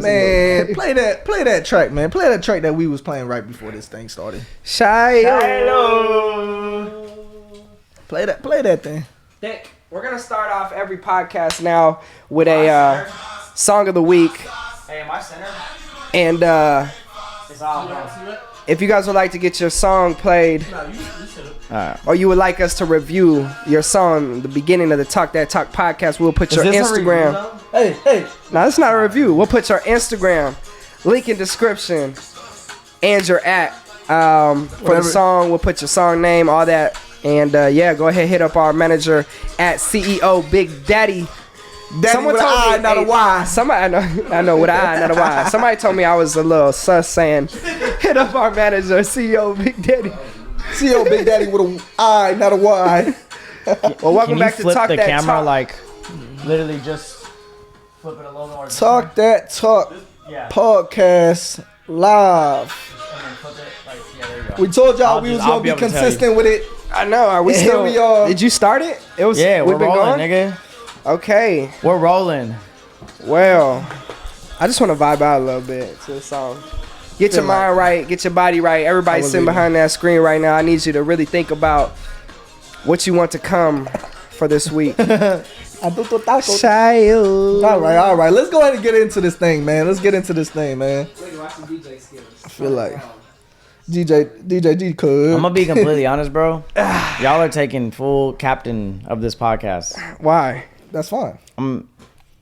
Man, play that track, man. Play that track that we was playing right before this thing started. Shiloh. Play that thing. We're gonna start off every podcast now with a song of the week. Hey, am I center? And It's all if you guys would like to get your song played, or you would like us to review your song, the beginning of the Talk That Talk podcast, we'll put your Instagram. Hey. No, it's not a review. We'll put your Instagram link in description and your @ for the song. We'll put your song name, all that, and yeah, go ahead, hit up our manager at CEO Big Daddy. Someone told me, not a Y. Somebody, I know with an I, not a Y. Somebody told me I was a little sus saying, hit up our manager, CEO Big Daddy. CEO Big Daddy with an I, not a Y. Well, welcome back to Talk the That camera, Talk. like, literally just flip it a little more. Talk That Talk podcast live. And then flip it, like, yeah, there you go. We told y'all we was I'll gonna be be able to tell consistent with it. I know. Are we And still? here we are. Did you start it? It was. Yeah, we're we've been rolling, going? nigga. Okay. We're rolling. Well, I just want to vibe out a little bit to the song. Get your mind right. Get your body right. Everybody sitting behind that screen right now. I need you to really think about what you want to come for this week. All right. Let's go ahead and get into this thing, man. I feel like DJ could. I'm gonna be completely honest, bro. Y'all are taking full captain of this podcast. Why? That's fine. I don't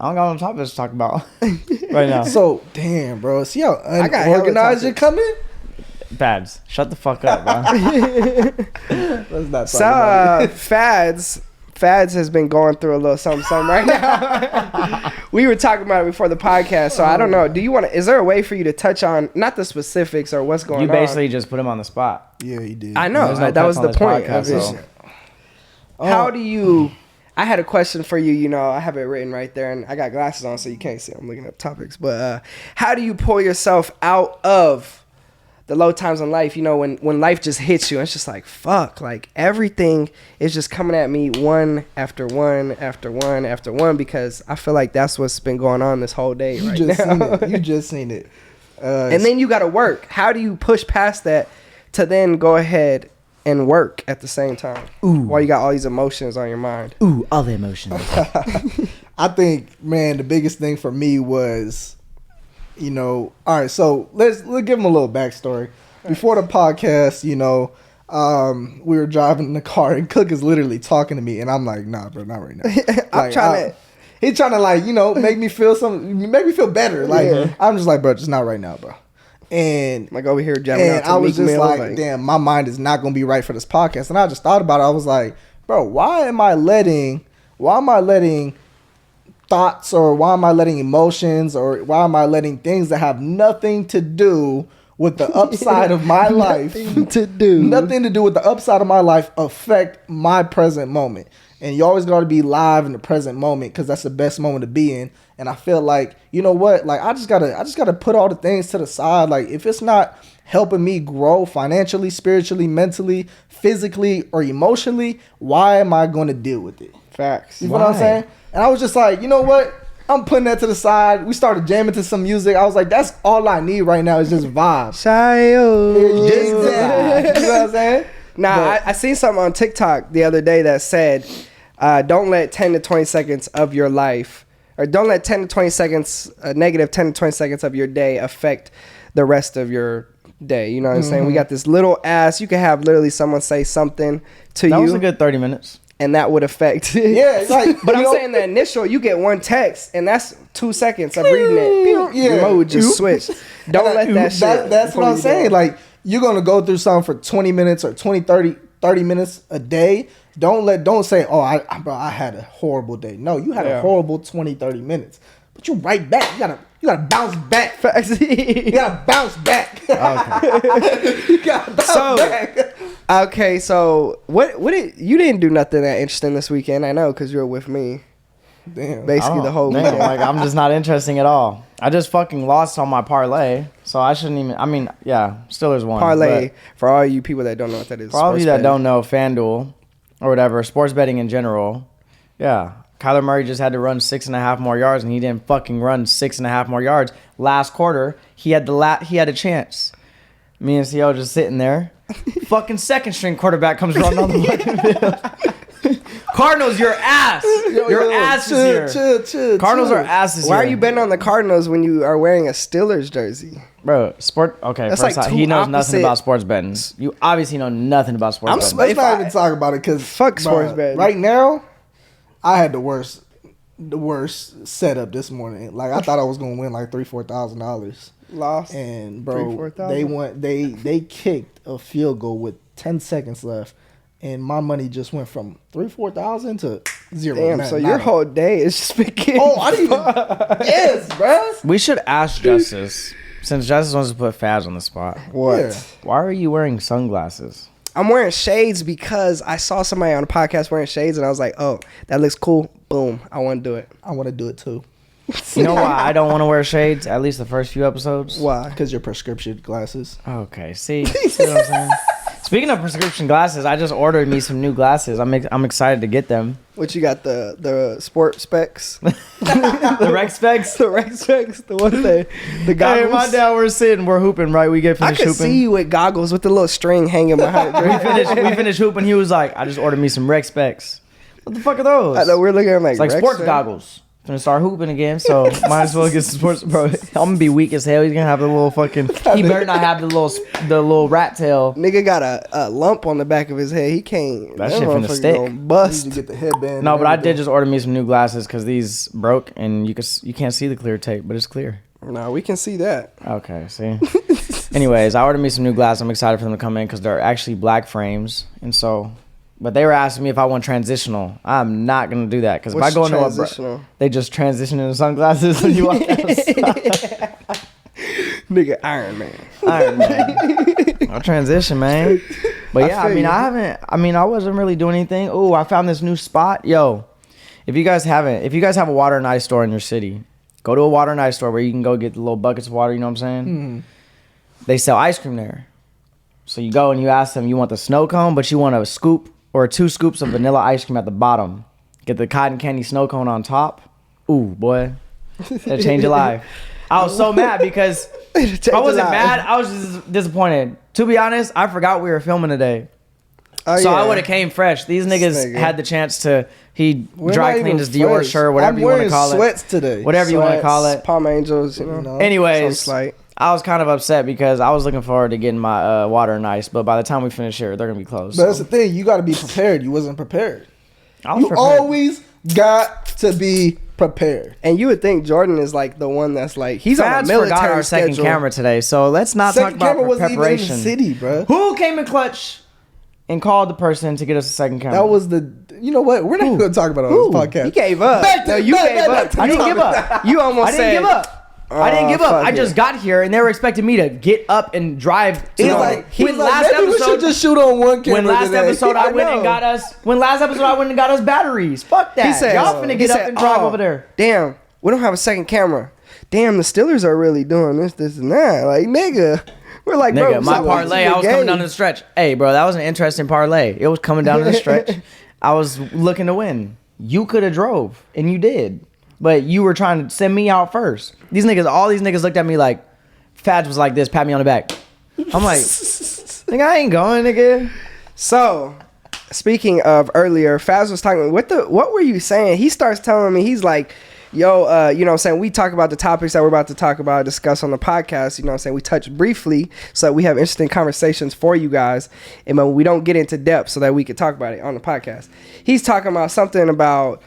got no topics to talk about right now. So damn, bro. See how got hella unorganized you're topics. coming? Pads, shut the fuck up, bro. Let's not So talk about Fads has been going through a little something right now. We were talking about it before the podcast, so I don't know. Do you want to? Is there a way for you to touch on not the specifics or what's going on? You basically just put him on the spot. it. Yeah, you did. I know There's no that was cuts on the this point podcast, of this. so. How do you? I had a question for you. You know, I have it written right there, and I got glasses on, so you can't see. I'm looking up topics, but how do you pull yourself out of the low times in life? You know, when life just hits you, and it's just like fuck, like everything is just coming at me one after one after one after one, because I feel like that's what's been going on this whole day. You right just now. seen it. You just seen it. And then you got to work. How do you push past that to then go ahead and work at the same time? Ooh. While you got all these emotions on your mind. Ooh, all the emotions. I think, man, the biggest thing for me was, you know, all right, so let's give them a little backstory. Before the podcast, you know, we were driving in the car and Cook is literally talking to me and I'm like, nah, bro, not right now. I'm trying to. He's trying to, like, you know, make me feel better. Like, I'm just like, bro, just not right now, bro. And Like over here jamming out and to I was Meek just Mill, like, damn, my mind is not gonna be right for this podcast. And I just thought about it. I was like, bro, why am I letting thoughts, or why am I letting emotions, or why am I letting things that have nothing to do with the upside of my life, nothing to do with the upside of my life, affect my present moment? And you always got to be live in the present moment, because that's the best moment to be in. And I feel like, you know what, like I just gotta put all the things to the side. Like, if it's not helping me grow financially, spiritually, mentally, physically, or emotionally, why am I going to deal with it? Facts. You know what I'm saying? And I was just like, you know what? I'm putting that to the side. We started jamming to some music. I was like, that's all I need right now is just vibes. Just vibe. You know what I'm saying? Nah, I seen something on TikTok the other day that said, don't let 10 to 20 seconds of your life, or don't let 10 to 20 seconds, negative 10 to 20 seconds of your day affect the rest of your day. You know what I'm saying? We got this little ass. You can have literally someone say something to you. That was a good 30 minutes. And that would affect. Yeah, it's like, but I'm saying the initial, you get one text, and that's 2 seconds of reading it. Yeah. Your mode just switched. Don't let that shit. That's what I'm saying. Like, you're going to go through something for 20 minutes or 20, 30 minutes a day. Don't say, oh, I had a horrible day. No, you had a horrible 20, 30 minutes. But you right back. You gotta bounce back. You gotta bounce back. Okay. You gotta bounce back. Okay, so you didn't do nothing that interesting this weekend, I know, because you were with me. Damn. Basically the whole damn, weekend. like, I'm just not interesting at all. I just fucking lost on my parlay, so I shouldn't even. I mean, yeah, Steelers won. Parlay, for all you people that don't know what that is. For all of you sports that don't know FanDuel or whatever, sports betting in general, yeah, Kyler Murray just had to run 6.5 more yards, and he didn't fucking run 6.5 more yards. Last quarter, he had a chance. Me and CO just sitting there. Fucking second string quarterback comes running on the fucking field. Cardinals, your ass. Your ass is here. Chill. Cardinals are asses here. Why are you betting on the Cardinals when you are wearing a Steelers jersey? Bro, okay, That's first like off, two he knows nothing opposite- about sports betting. You obviously know nothing about sports betting. Let's not even talk about it because Fuck sports betting. Right now, I had the worst setup this morning. Like I thought I was gonna win like $3,000-$4,000. Lost. And bro, 3,000-4,000. they kicked a field goal with 10 seconds left, and my money just went from 3,000-4,000 to zero. Damn, so your whole day is just been getting I didn't even. Yes, bro. We should ask Justice, since Justice wants to put Faz on the spot. What? Yeah. Why are you wearing sunglasses? I'm wearing shades because I saw somebody on the podcast wearing shades, and I was like, oh, that looks cool. Boom. I want to do it. I want to do it too. You know why I don't want to wear shades? At least the first few episodes. Why? Because your prescription glasses. Okay, see what I'm saying? Speaking of prescription glasses, I just ordered me some new glasses. I'm excited to get them. What you got? The sport specs? The Rec Specs? The Rec specs? The what? The Hey, goggles? my dad, we're sitting, we're hooping, right? We get I finished could hooping. see you with goggles with the little string hanging behind it. We finished hooping. He was like, I just ordered me some Rec Specs. What the fuck are those? I know, we're looking at like, It's like Rec sports specs. goggles. Gonna start hooping again, so might as well get some sports. Bro, I'm gonna be weak as hell. He's gonna have the little fucking. He better not have the little rat tail. Nigga got a lump on the back of his head. He can't. That shit finna motherfucker stick. gonna You need bust. to get the headband. No, and but I everything. did just order me some new glasses because these broke, and you can't see the clear tape, but it's clear. No, we can see that. Okay, see. Anyways, I ordered me some new glasses. I'm excited for them to come in because they're actually black frames, and so. But they were asking me if I want transitional. I'm not gonna do that because if I What's go into transitional? they just transition into sunglasses when you walk outside. Nigga, Iron Man. Iron Man. I'll transition, man. But yeah, feel you. I wasn't really doing anything. Oh, I found this new spot. Yo, if you guys have a water and ice store in your city, go to a water and ice store where you can go get the little buckets of water, you know what I'm saying? Mm-hmm. They sell ice cream there. So you go and you ask them, you want the snow cone, but you want a scoop or 2 scoops of vanilla ice cream at the bottom. Get the cotton candy snow cone on top. Ooh, boy. That'll change your life. I was so mad because I wasn't mad. I was just disappointed. To be honest, I forgot we were filming today. Oh, So yeah. I would have came fresh. These niggas This nigga. had the chance to. He We're dry not cleaned even his Dior fresh. shirt, whatever I'm you want to wearing call it. sweats today. Whatever you want to call it. Palm Angels, you know. No. Anyways, Some slight. I was kind of upset because I was looking forward to getting my water and ice, but by the time we finish here, they're gonna be closed. But that's the thing. You got to be prepared. You wasn't prepared. I was You prepared. always got to be prepared. And you would think Jordan is like the one that's like he's on a Fads military forgot our second schedule. camera today, so let's not Second talk camera about wasn't even in the preparation. city, bro. Who came in clutch and called the person to get us a second camera? That was the. You know what? We're not going to talk about it on this podcast. He gave up. Back No, to- you back- gave back up. to I didn't the give up. topic. You almost I didn't said, give up. I didn't give up. fuck I it. just got here and they were expecting me to get up and drive. To He's the- like, when last maybe we should episode, just shoot on one camera. when last today. episode I went and know. got us. When last episode I went and got us batteries. Fuck that. He said, Y'all finna he get up said, and drive "Oh, over there. Damn, we don't have a second camera. Damn, the Steelers are really doing this, and that. Like, nigga. We're like, Nigga, bro, my so parlay, what's I was the coming game? down the stretch. Hey, bro, that was an interesting parlay. It was coming down to the stretch. I was looking to win. You could have drove, and you did. But you were trying to send me out first. All these niggas looked at me like, Fads was like this, pat me on the back. I'm like, nigga, I ain't going, nigga. So, speaking of earlier, Faz was talking. What were you saying? He starts telling me, he's like, yo, you know what I'm saying? We talk about the topics that we're about to talk about, discuss on the podcast. You know what I'm saying? We touch briefly so that we have interesting conversations for you guys. And but we don't get into depth so that we can talk about it on the podcast. He's talking about something about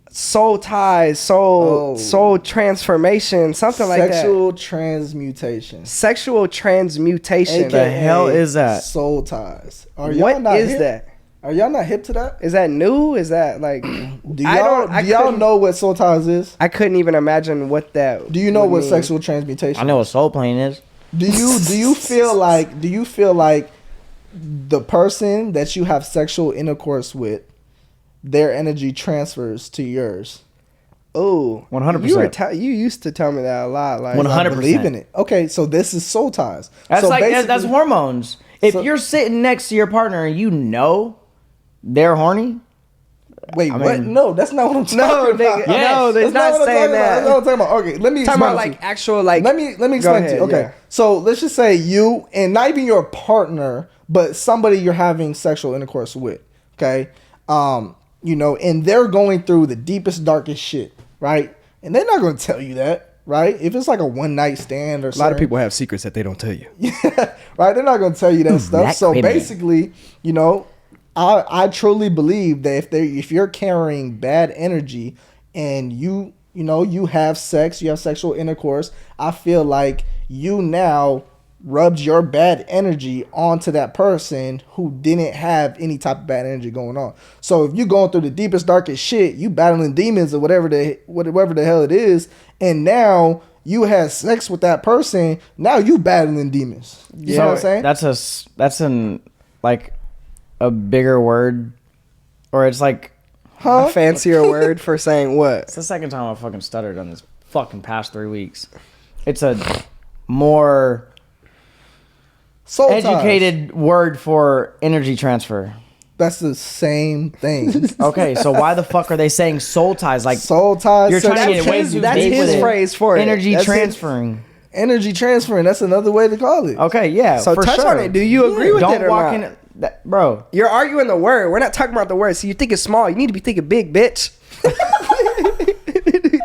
soul ties, soul transformation, something like that. Sexual transmutation. Sexual transmutation. The hell is that? Soul ties. Are y'all What not is hip? that? Are y'all not hip to that? Is that new? Is that like? Do I y'all, don't- I do y'all couldn't- know what soul ties is? I couldn't even imagine what that. Do you know would what mean. sexual transmutation? I know what soul plane is. Do you feel like the person that you have sexual intercourse with, their energy transfers to yours? Oh, 100%. You used to tell me that a lot. Like 100%. I believe in it. Okay, so this is soul ties. That's so like that's basically- hormones. If So- you're sitting next to your partner and you know they're horny, Wait, I what? mean- No, that's not what I'm talking No, about. nigga, no, That's they're not what I'm saying talking about. that. That's what I'm talking about. Okay, let me Talking explain about to like you. actual like. Let me explain to ahead, you. Okay, yeah. so let's just say you and not even your partner, but somebody you're having sexual intercourse with. Okay, you know, and they're going through the deepest, darkest shit, right? And they're not going to tell you that. Right, if it's like a one night stand or something, A lot of people have secrets that they don't tell you. yeah, right. They're not going to tell you that stuff. that So criminal. basically, you know, I truly believe that if you're carrying bad energy and you know you have sex, you have sexual intercourse, I feel like you now rubbed your bad energy onto that person who didn't have any type of bad energy going on. So if you're going through the deepest, darkest shit, you battling demons or whatever the hell it is, and now you had sex with that person, now you battling demons. You know what I'm saying? That's a bigger word, or it's like A fancier word for saying what? it's the second time I fucking stuttered on this fucking past 3 weeks. It's a more Soul ties. educated word for energy transfer. That's the same thing. Okay, so why the fuck are they saying soul ties? Like Soul ties. you're trying to get way his- too that's big his with it. phrase for it. Energy That's his- transferring. Energy transferring. That's another way to call it. Okay, yeah. So for touch sure. on it. Do you agree with Don't it or walk not? in, that, bro. You're arguing the word. We're not talking about the word. So you think it's small. You need to be thinking big, bitch.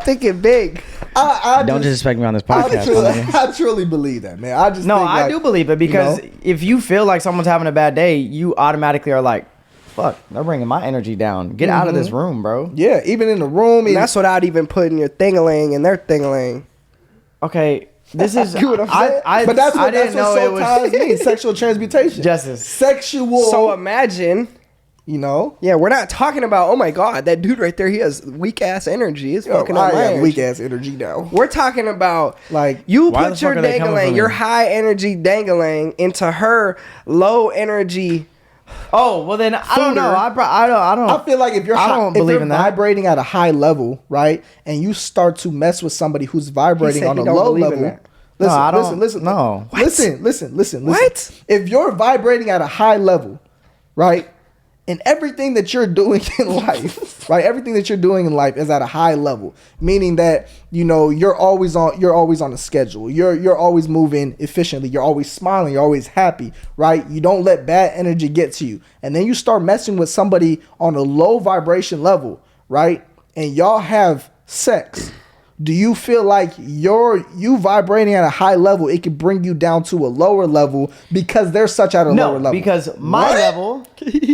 Thinking big. I Don't just, disrespect me on this I podcast. truly, my nigga. I truly believe that, man. I just No, think, I like, do believe it because you know? if you feel like someone's having a bad day, you automatically are like, "Fuck, they're bringing my energy down. Get out of this room, bro." Yeah, even in the room. And that's without even putting your thingaling and their thingaling. Okay, this is. You know what I'm saying? I but that's I what didn't know it soul was ties mean. Sexual transmutation. justice. Sexual. So imagine, you know. yeah, we're not talking about, oh my God, that dude right there, he has weak ass energy. It's fucking up my I have energy. weak ass energy now. We're talking about Like, you Why the put your fuck are they coming dangling, from your me? high energy dangling into her low energy. Oh well, then I don't know. Fooder. I don't. I feel like if you're I don't believe if in you're that. vibrating at a high level, right, and you start to mess with somebody who's vibrating said on he a don't low believe in level. that. Listen, No, I don't- listen, no. listen. What? If you're vibrating at a high level, right, and everything that you're doing in life, right, everything that you're doing in life is at a high level, meaning that you know you're always on a schedule. You're always moving efficiently. You're always smiling. You're always happy, right? You don't let bad energy get to you, and then you start messing with somebody on a low vibration level, right, and y'all have sex. Do you feel like you vibrating at a high level, it can bring you down to a lower level because they're such at a lower No, level? because my level,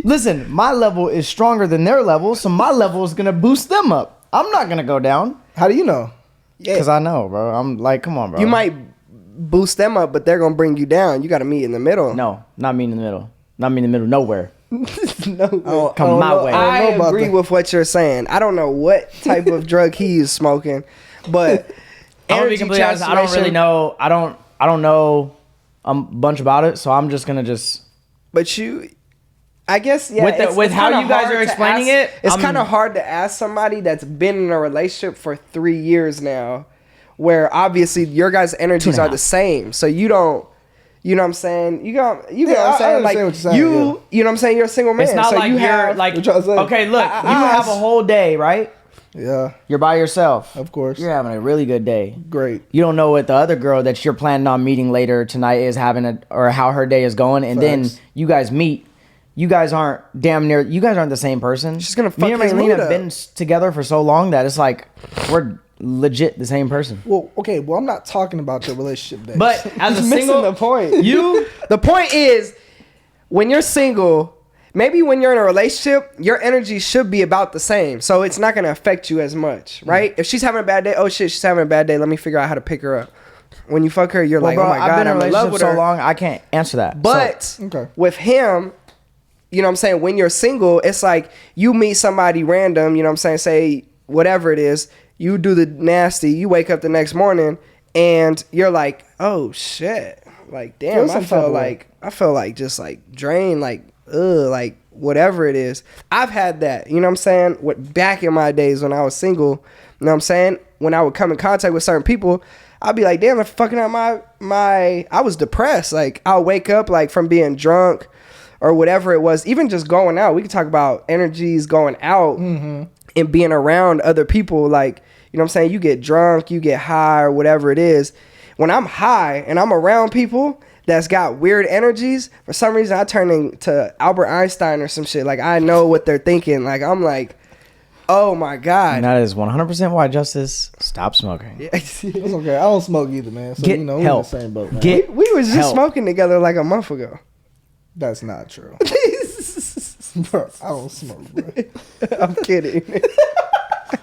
listen, my level is stronger than their level, so my level is gonna boost them up. I'm not gonna go down How do you know? because I know, bro. I'm like, come on, bro. You might boost them up, but they're gonna bring you down. You got to meet in the middle. No, not me in the middle. Not me in the middle. Nowhere. No. Come my way. I I don't know about agree that. with what you're saying. I don't know what type of drug he is smoking, but I'm gonna be energy completely honest. I don't really transformation- know. I don't know a bunch about it, so I'm just gonna just. But I guess yeah. With how kinda you guys hard are to explaining ask- it, it's I'm- kind of hard to ask somebody that's been in a relationship for 3 years now, where obviously your guys' energies are the same. So you don't. You know what I'm saying? You know what I'm saying? I understand Like what you're saying, you yeah. you know what I'm saying? You're a single man. It's not so like you you're have like. What y'all saying? Okay, look, you I- have a whole day, right? Yeah, You're by yourself. of course. You're having a really good day. Great. You don't know what the other girl that you're planning on meeting later tonight is having or how her day is going, and Facts. then you guys meet. You guys aren't damn near. You guys aren't the same person. She's gonna Me fuck and his Raylene mood have up. been together for so long that it's like we're legit the same person. Well, okay. Well, I'm not talking about your relationship days. But as a He's missing single, the point. you The point is, when you're single, maybe when you're in a relationship, your energy should be about the same. So it's not going to affect you as much, right? If she's having a bad day, oh shit, she's having a bad day. Let me figure out how to pick her up. When you fuck her, you're well, like, bro, oh my I've God, been in I'm a in love relationship with so her. long, I can't answer that. But So, Okay. with him, you know what I'm saying? When you're single, it's like you meet somebody random, you know what I'm saying? Say whatever it is, you do the nasty, you wake up the next morning and you're like, oh shit. Like, damn, Feel some type I feel like just like drained, like, like whatever it is. I've had that, you know what I'm saying? Back in my days when I was single, you know what I'm saying? When I would come in contact with certain people, I'd be like, damn, I'm fucking out my I was depressed. Like, I'll wake up like from being drunk or whatever it was, even just going out, we could talk about energies going out and being around other people. Like, you know what I'm saying? You get drunk, you get high or whatever it is. When I'm high and I'm around people that's got weird energies, for some reason I turn into Albert Einstein or some shit. Like, I know what they're thinking. Like, I'm like, oh my God. And that is 100% why Justice stopped smoking. Yeah. It's okay. I don't smoke either, man. So, Get you know, we're help. in the same boat, man. We was just help. smoking together like a month ago. That's not true. Bro, I don't smoke, bro. I'm kidding.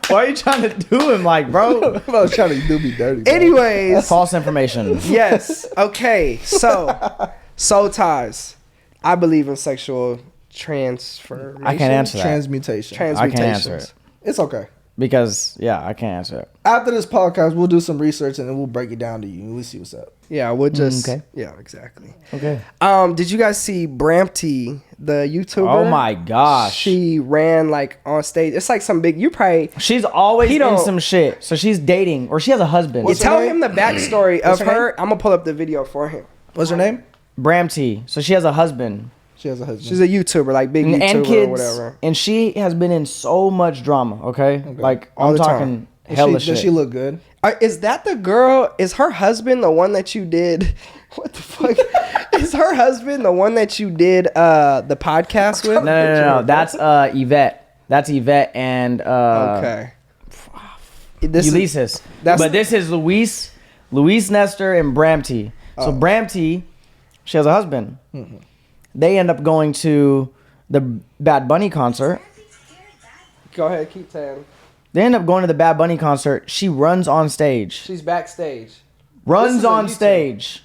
Why are you trying to do him like, bro? I was trying to do me dirty, bro. Anyways. False information. Yes. Okay. So, soul ties. I believe in sexual transformation. I can't answer that. Transmutation. I can't answer it. It's okay. Because, yeah, I can't answer it. After this podcast, we'll do some research and then we'll break it down to you and we'll see what's up. Yeah, we'll just. Okay. Yeah, exactly. Okay. Did you guys see Brampty, the YouTuber? Oh my gosh. She ran like on stage. It's like some big. You probably. She's always He in don't- some shit. So she's dating, or she has a husband. What's her Tell name? him the backstory of What's her her. I'm gonna pull up the video for him. What's her name? Bramty. So she has a husband. She has a husband. She's a YouTuber, like big YouTuber And kids. or whatever. And she has been in so much drama, okay? Like, All I'm the talking time. hella Does shit. she look good? Is that the girl? Is her husband the one that you did? What the fuck? Is her husband the one that you did the podcast with? No. That's Yvette. That's Yvette and Okay. This is, Ulysses. that's- But this is Luis Nestor and Bramty. So Bramty, she has a husband. They end up going to the Bad Bunny concert. go ahead, keep saying. They end up going to the Bad Bunny concert. She runs on stage. She's backstage. This Runs is a on YouTube. stage.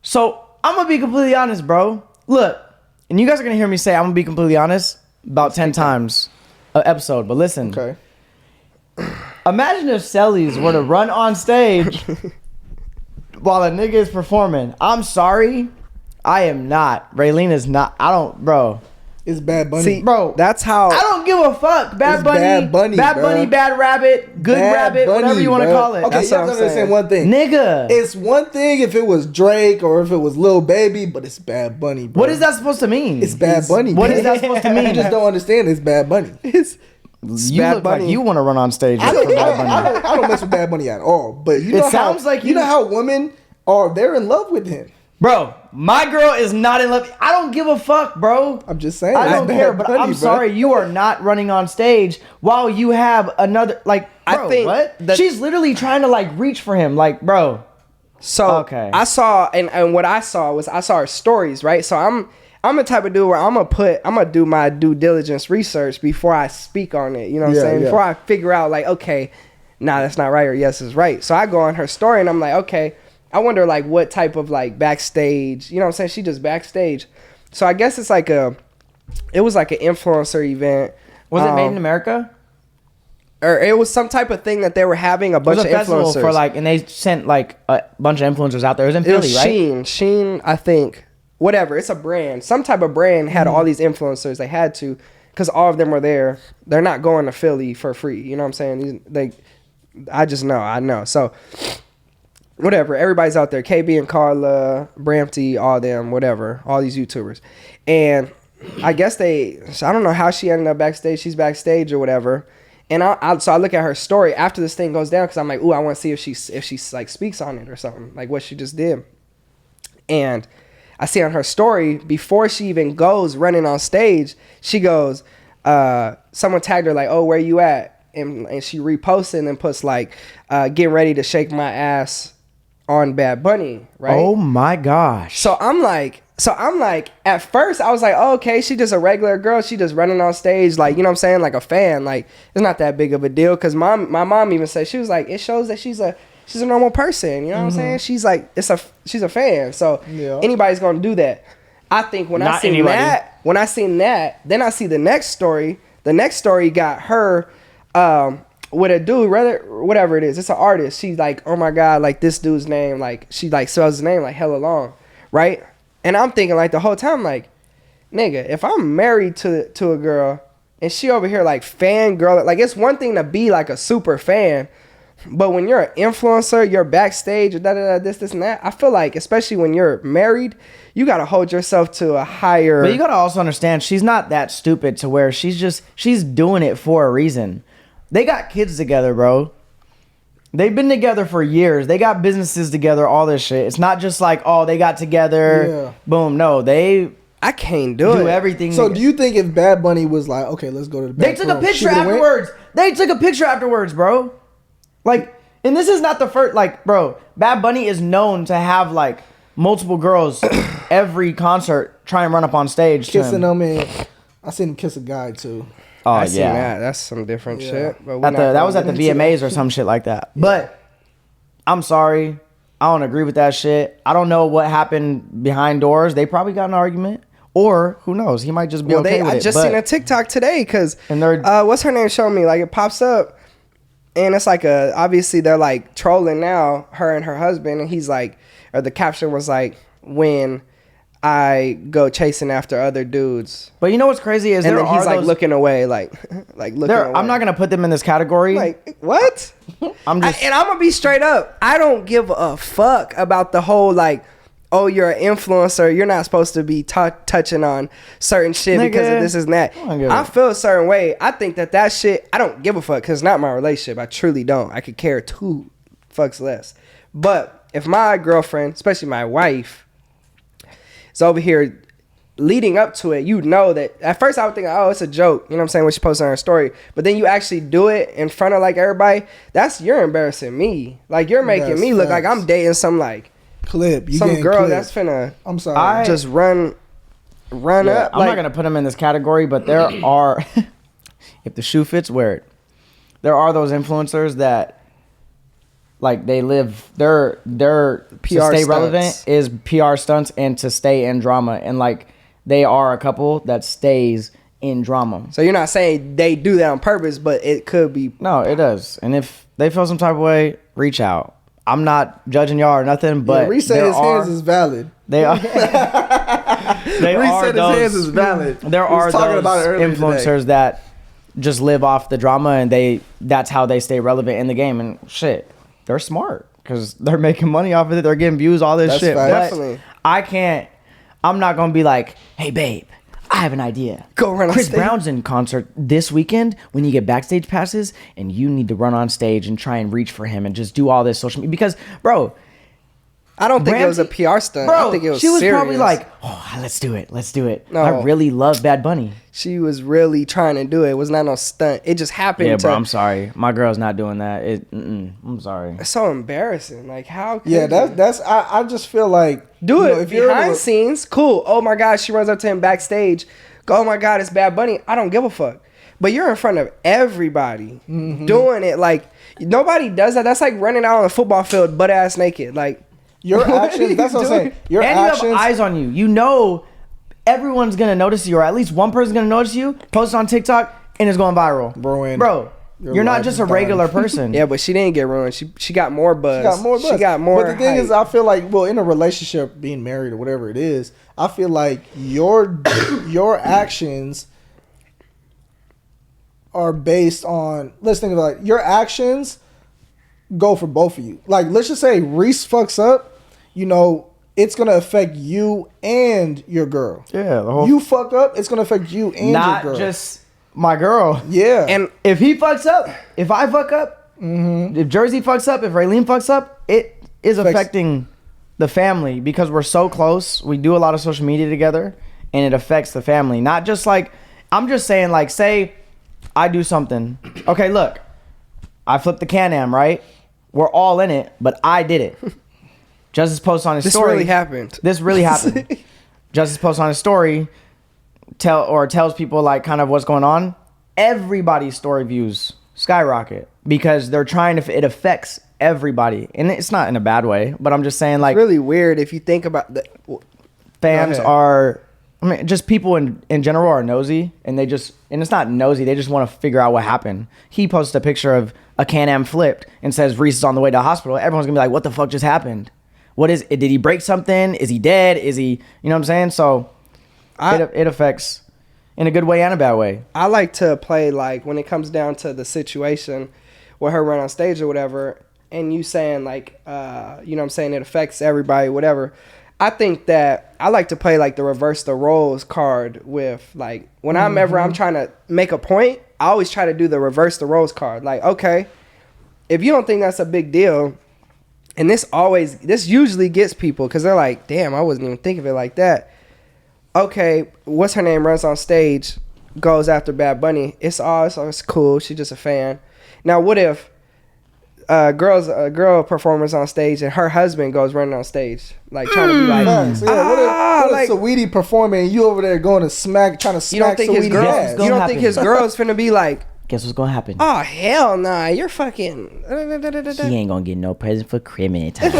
So I'm gonna be completely honest, bro. Look, and you guys are gonna hear me say I'm gonna be completely honest about 10 times an episode. But listen, Okay. imagine if Sellies were to run on stage while a nigga is performing. I'm sorry, I am not. Raylene is not. I don't, bro. It's Bad Bunny. See, Bro, that's how. I don't give a fuck. Bad It's Bunny, Bad Bunny, Bad bro. Bunny, Bad Rabbit, Good Bad Rabbit, Bunny, whatever you want to bro. call it. Okay, That's you what have to I'm saying. understand one thing. Nigga. It's one thing if it was Drake or if it was Lil Baby, but it's Bad Bunny, bro. What is that supposed to mean? It's Bad Bunny. What man. is that supposed to mean? You just don't understand it's Bad Bunny. It's You Bad look Bunny. like you want to run on stage I for don't, Bad Bunny. I don't mess with Bad Bunny at all. But you It know sounds how, like you know how women are. They're in love with him. Bro, my girl is not in love. I don't give a fuck, bro. I'm just saying. I it's don't Bad care, but Bunny, I'm bro. sorry, you are not running on stage while you have another, like, I bro, think what? that- She's literally trying to, like, reach for him. Like, bro. So Okay. I saw and what I saw was I saw her stories, right? So I'm the type of dude where I'm gonna do my due diligence research before I speak on it. You know what Yeah, I'm saying? yeah. Before I figure out like, okay, nah, that's not right or yes is right. So I go on her story and I'm like, okay, I wonder like what type of like backstage, you know what I'm saying? She just backstage. So I guess it's like it was like an influencer event. Was it made in America? Or it was some type of thing that they were having a It bunch was of a festival influencers. for, like, and they sent, like, a bunch of influencers out there. It was in It Philly, was right? Sheen, I think. Whatever. It's a brand. Some type of brand had all these influencers. They had to, because all of them were there. They're not going to Philly for free. You know what I'm saying? I just know. I know. So, whatever. Everybody's out there. KB and Carla, Brampty, all them, whatever. All these YouTubers. And I guess I don't know how she ended up backstage. She's backstage or whatever. And so I look at her story after this thing goes down because I'm like, ooh, I want to see if she like speaks on it or something, like what she just did. And I see on her story before she even goes running on stage, she goes, someone tagged her like, oh, where you at? And she reposts it and then puts like, getting ready to shake my ass on Bad Bunny, right? Oh, my gosh. So I'm like, at first I was like, oh, okay, she just a regular girl. She just running on stage, like, you know what I'm saying? Like a fan. Like, it's not that big of a deal. Cause my mom even said, she was like, it shows that she's a normal person. You know what I'm saying? She's like, she's a fan. So Yeah. anybody's going to do that. I think when I Not seen anybody. that, then I see the next story. The next story got her, with a dude, whatever it is. It's an artist. She's like, oh my God, like this dude's name, like she like spells his name like hella long, right? And I'm thinking like the whole time, like, nigga, if I'm married to a girl and she over here like fangirl, like it's one thing to be like a super fan, But when you're an influencer, you're backstage, this and that. I feel like, especially when you're married, you gotta hold yourself to a higher. But you gotta also understand, she's not that stupid to where she's doing it for a reason. They got kids together, bro. They've been together for years. They got businesses together, all this shit. It's not just like, oh, they got together, boom. No, I can't do everything. So do you think if Bad Bunny was like, okay, let's go to the bathroom, they took a picture afterwards. They took a picture afterwards, bro. Like, and this is not the first, like, bro, Bad Bunny is known to have, like, multiple girls every concert try and run up on stage kissing them, and I seen him kiss a guy, too. Oh, I seen that. That's some different shit. But that was at the VMAs or some shit like that. Yeah. But I'm sorry. I don't agree with that shit. I don't know what happened behind doors. They probably got an argument. Or, who knows? He might just be okay with it. I just seen a TikTok today because, what's her name showing me? Like, it pops up. And it's like obviously they're like trolling now, her and her husband. And he's like, or the caption was like, when I go chasing after other dudes. But you know what's crazy is and then he's like looking away, like looking away. I'm not going to put them in this category. Like, what? I'm going to be straight up. I don't give a fuck about the whole like, oh, you're an influencer. You're not supposed to be touching on certain shit because of this and that. I feel a certain way. I think that shit, I don't give a fuck because it's not my relationship. I truly don't. I could care 2 fucks less. But if my girlfriend, especially my wife, is over here leading up to it, you know that at first I would think, oh, it's a joke. You know what I'm saying? When she posts on her story. But then you actually do it in front of like everybody. You're embarrassing me. Like you're making me look like I'm dating some like clip. Some girl that's finna. I'm sorry. Just run up. I'm not gonna put them in this category, but there are. If the shoe fits, wear it. There are those influencers that, like, they live their PR to stay relevant is PR stunts and to stay in drama, and like they are a couple that stays in drama. So you're not saying they do that on purpose, but it could be. No, it does. And if they feel some type of way, reach out. I'm not judging y'all or nothing, but reset his hands is valid. They are. Reset his hands is valid. There are those influencers that just live off the drama, and that's how they stay relevant in the game. And shit, they're smart because they're making money off of it. They're getting views, all this shit. Definitely. But I'm not gonna be like, hey babe, I have an idea. Go run on Chris stage. Brown's in concert this weekend when you get backstage passes, and you need to run on stage and try and reach for him and just do all this social media. Because, bro, I don't think it was a PR stunt. Bro, I think it was she was serious. probably like, oh, let's do it. No. I really love Bad Bunny. She was really trying to do it. It was not no stunt. It just happened. Yeah, bro, I'm sorry. My girl's not doing that. I'm sorry. It's so embarrassing. Like, how could that's I just feel like it if behind scenes, cool. Oh my God, she runs up to him backstage. Go, oh my God, it's Bad Bunny. I don't give a fuck. But you're in front of everybody doing it. Like, nobody does that. That's like running out on a football field butt ass naked. Like, your actions, that's what I'm saying. You have eyes on you. You know everyone's going to notice you, or at least one person's going to notice you, post it on TikTok, and it's going viral. Bro, you're not just a regular person. Yeah, but she didn't get ruined. She got more buzz. She got more But the thing is, I feel like, well, in a relationship, being married or whatever it is, I feel like your actions are based on, let's think about it, your actions go for both of you. Like, let's just say Reese fucks up, you know, it's going to affect you and your girl. Yeah. You fuck up, it's going to affect you and your girl. Not just my girl. Yeah. And if he fucks up, if I fuck up, if Jersey fucks up, if Raylene fucks up, it is affecting the family because we're so close. We do a lot of social media together, and it affects the family. Not just like, I'm just saying, like, say I do something. Okay, look, I flipped the Can-Am, right? We're all in it, but I did it. Justice posts on his story. This really happened. Justice posts on his story, tells people like kind of what's going on. Everybody's story views skyrocket because they're trying to. It affects everybody, and it's not in a bad way. But I'm just saying, like, it's really weird if you think about the fans are. I mean, just people in general are nosy, and it's not nosy. They just want to figure out what happened. He posted a picture of a Can-Am flipped and says Reese is on the way to the hospital. Everyone's gonna be like, "What the fuck just happened? What is it? Did he break something? Is he dead? Is he?" You know what I'm saying? So it affects in a good way and a bad way. I like to play like when it comes down to the situation with her run on stage or whatever, and you saying like, you know what I'm saying, it affects everybody, whatever. I think that I like to play like the reverse the roles card with like when I'm trying to make a point, I always try to do the reverse the roles card. Like, okay, if you don't think that's a big deal, and this usually gets people because they're like, damn, I wasn't even thinking of it like that. Okay, what's her name runs on stage, goes after Bad Bunny. It's cool. She's just a fan. Now, what if a girl performers on stage and her husband goes running on stage, like trying to be like, what if Saweetie performing and you over there going to trying to smack? You don't think his girl? ass? You don't think his girl's finna be like? Guess what's gonna happen? Oh hell nah! You're fucking. He ain't gonna get no present for Christmas time.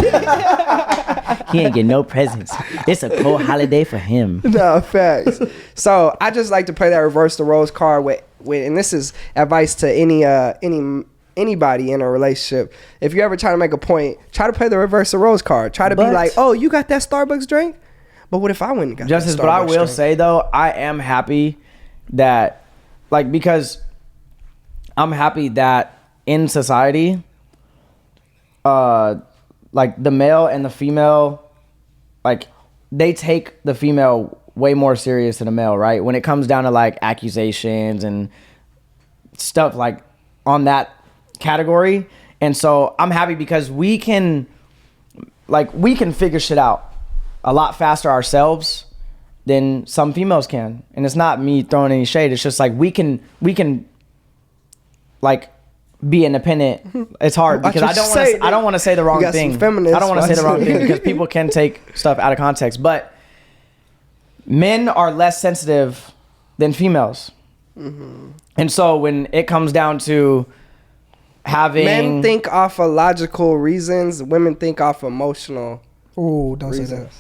He ain't get no presents. It's a cold holiday for him. No facts. So I just like to play that reverse the roles card with, and this is advice to anybody in a relationship. If you're ever trying to make a point, try to play the reverse the roles card. Try to be like, oh, you got that Starbucks drink, but what if I went and got Justice, that but I Starbucks will drink? say though, I am happy that, like, because I'm happy that in society, like the male and the female, like they take the female way more serious than the male, right? When it comes down to like accusations and stuff like on that category. And so I'm happy because we can figure shit out a lot faster ourselves than some females can. And it's not me throwing any shade. It's just like we can like be independent. It's hard because I don't want to say the wrong thing. I don't want to say the wrong thing because people can take stuff out of context. But men are less sensitive than females. Mm-hmm. And so when it comes down to having... Men think off of logical reasons. Women think off emotional Ooh, don't reasons. say that.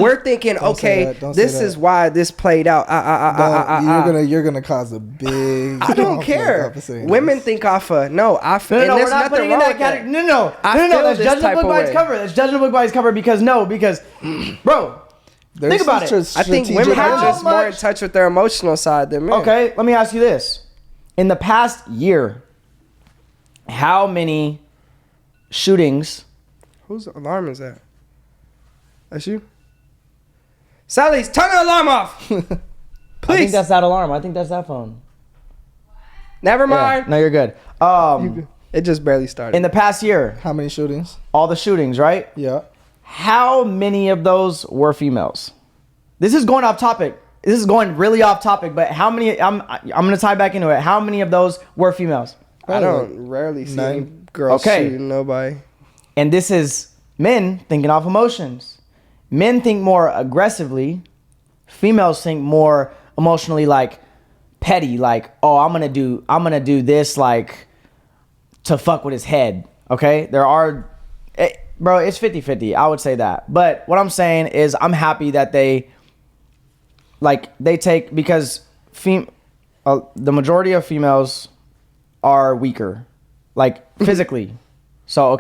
We're thinking, okay, this is why this played out. You're gonna cause a big. I don't care. Women think off of no. We're not putting in that category. No. That's judging a book by its cover. That's judging a book by its cover because bro, think about it. I think women are just more in touch with their emotional side than men. Okay, let me ask you this: in the past year, how many shootings? Whose alarm is that? That's you? Sally's, turn the alarm off! Please. I think that's that alarm. I think that's that phone. Never mind. Yeah, no, you're good. It just barely started. In the past year. How many shootings? All the shootings, right? Yeah. How many of those were females? This is going off topic. This is going really off topic, but how many, I'm going to tie back into it. How many of those were females? I don't rarely see any girls shooting nobody. And this is men thinking off emotions. Men think more aggressively. Females think more emotionally, like petty, like, oh, I'm gonna do this, like, to fuck with his head. Okay, bro, it's 50-50. I would say that. But what I'm saying is, I'm happy that they take, because the majority of females are weaker, like physically. So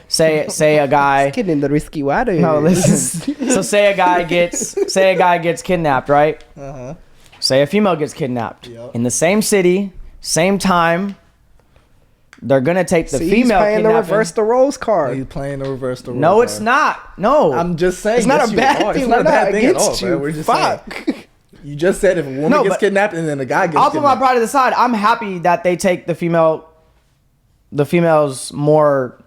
say a guy. It's getting in the risky water. No, listen. So say a guy gets kidnapped, right? Uh-huh. Say a female gets kidnapped in the same city, same time. They're gonna take the female. He's playing the reverse the roles card. He's playing the reverse the roles. No, it's not. No, I'm just saying. It's not a bad thing. It's not a bad thing at all, bro. We're just saying. You just said if a woman gets kidnapped and then a guy gets kidnapped. I'll put my pride to the side. I'm happy that they take the females more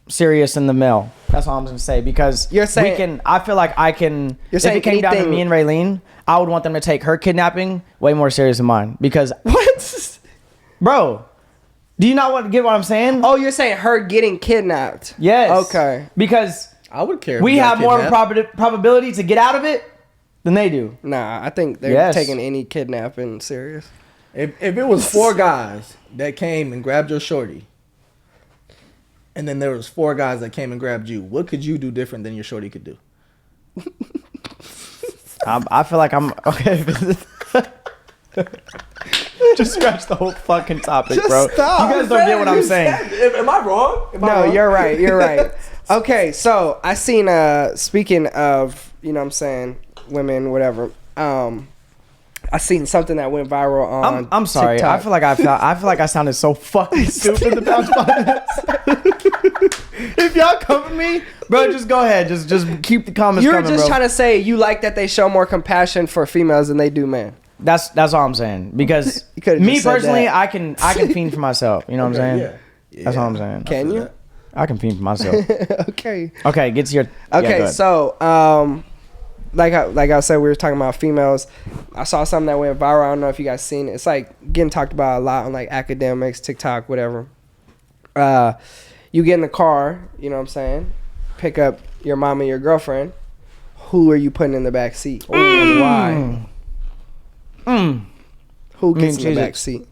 serious than the male. That's all I'm gonna say, because I feel like I can. If it came down to me and Raylene, I would want them to take her kidnapping way more serious than mine. Because what, bro? Do you not get what I'm saying? Oh, you're saying her getting kidnapped? Yes. Okay. Because I would care. We have more of a probability to get out of it than they do. Nah, I think they're taking any kidnapping serious. If it was 4 guys that came and grabbed your shorty, and then there was 4 guys that came and grabbed you, what could you do different than your shorty could do? I feel like I'm okay. Just scratch the whole fucking topic, bro. Stop. You guys don't get what I'm saying. Am I wrong? No, you're right. You're right. Okay, so I seen speaking of, you know what I'm saying, women, whatever. I I seen something that went viral on. I'm sorry. TikTok. I feel like I sounded so fucking stupid the past 5 minutes. If y'all come for me, bro, just go ahead. Just keep the comments You were coming, just bro. trying to say you like that they show more compassion for females than they do men. That's all I'm saying. Because You could've me just said personally, that. I can fiend for myself. You know what I'm saying? Yeah. That's all I'm saying. Can you? I can fiend for myself. Okay. Okay, get to your. yeah, go Okay, ahead. so like I said, we were talking about females. I saw something that went viral. I don't know if you guys seen it. It's like getting talked about a lot on like academics, TikTok, whatever. You get in the car, you know what I'm saying? Pick up your mom and your girlfriend. Who are you putting in the back seat? And why? Who gets in the back seat?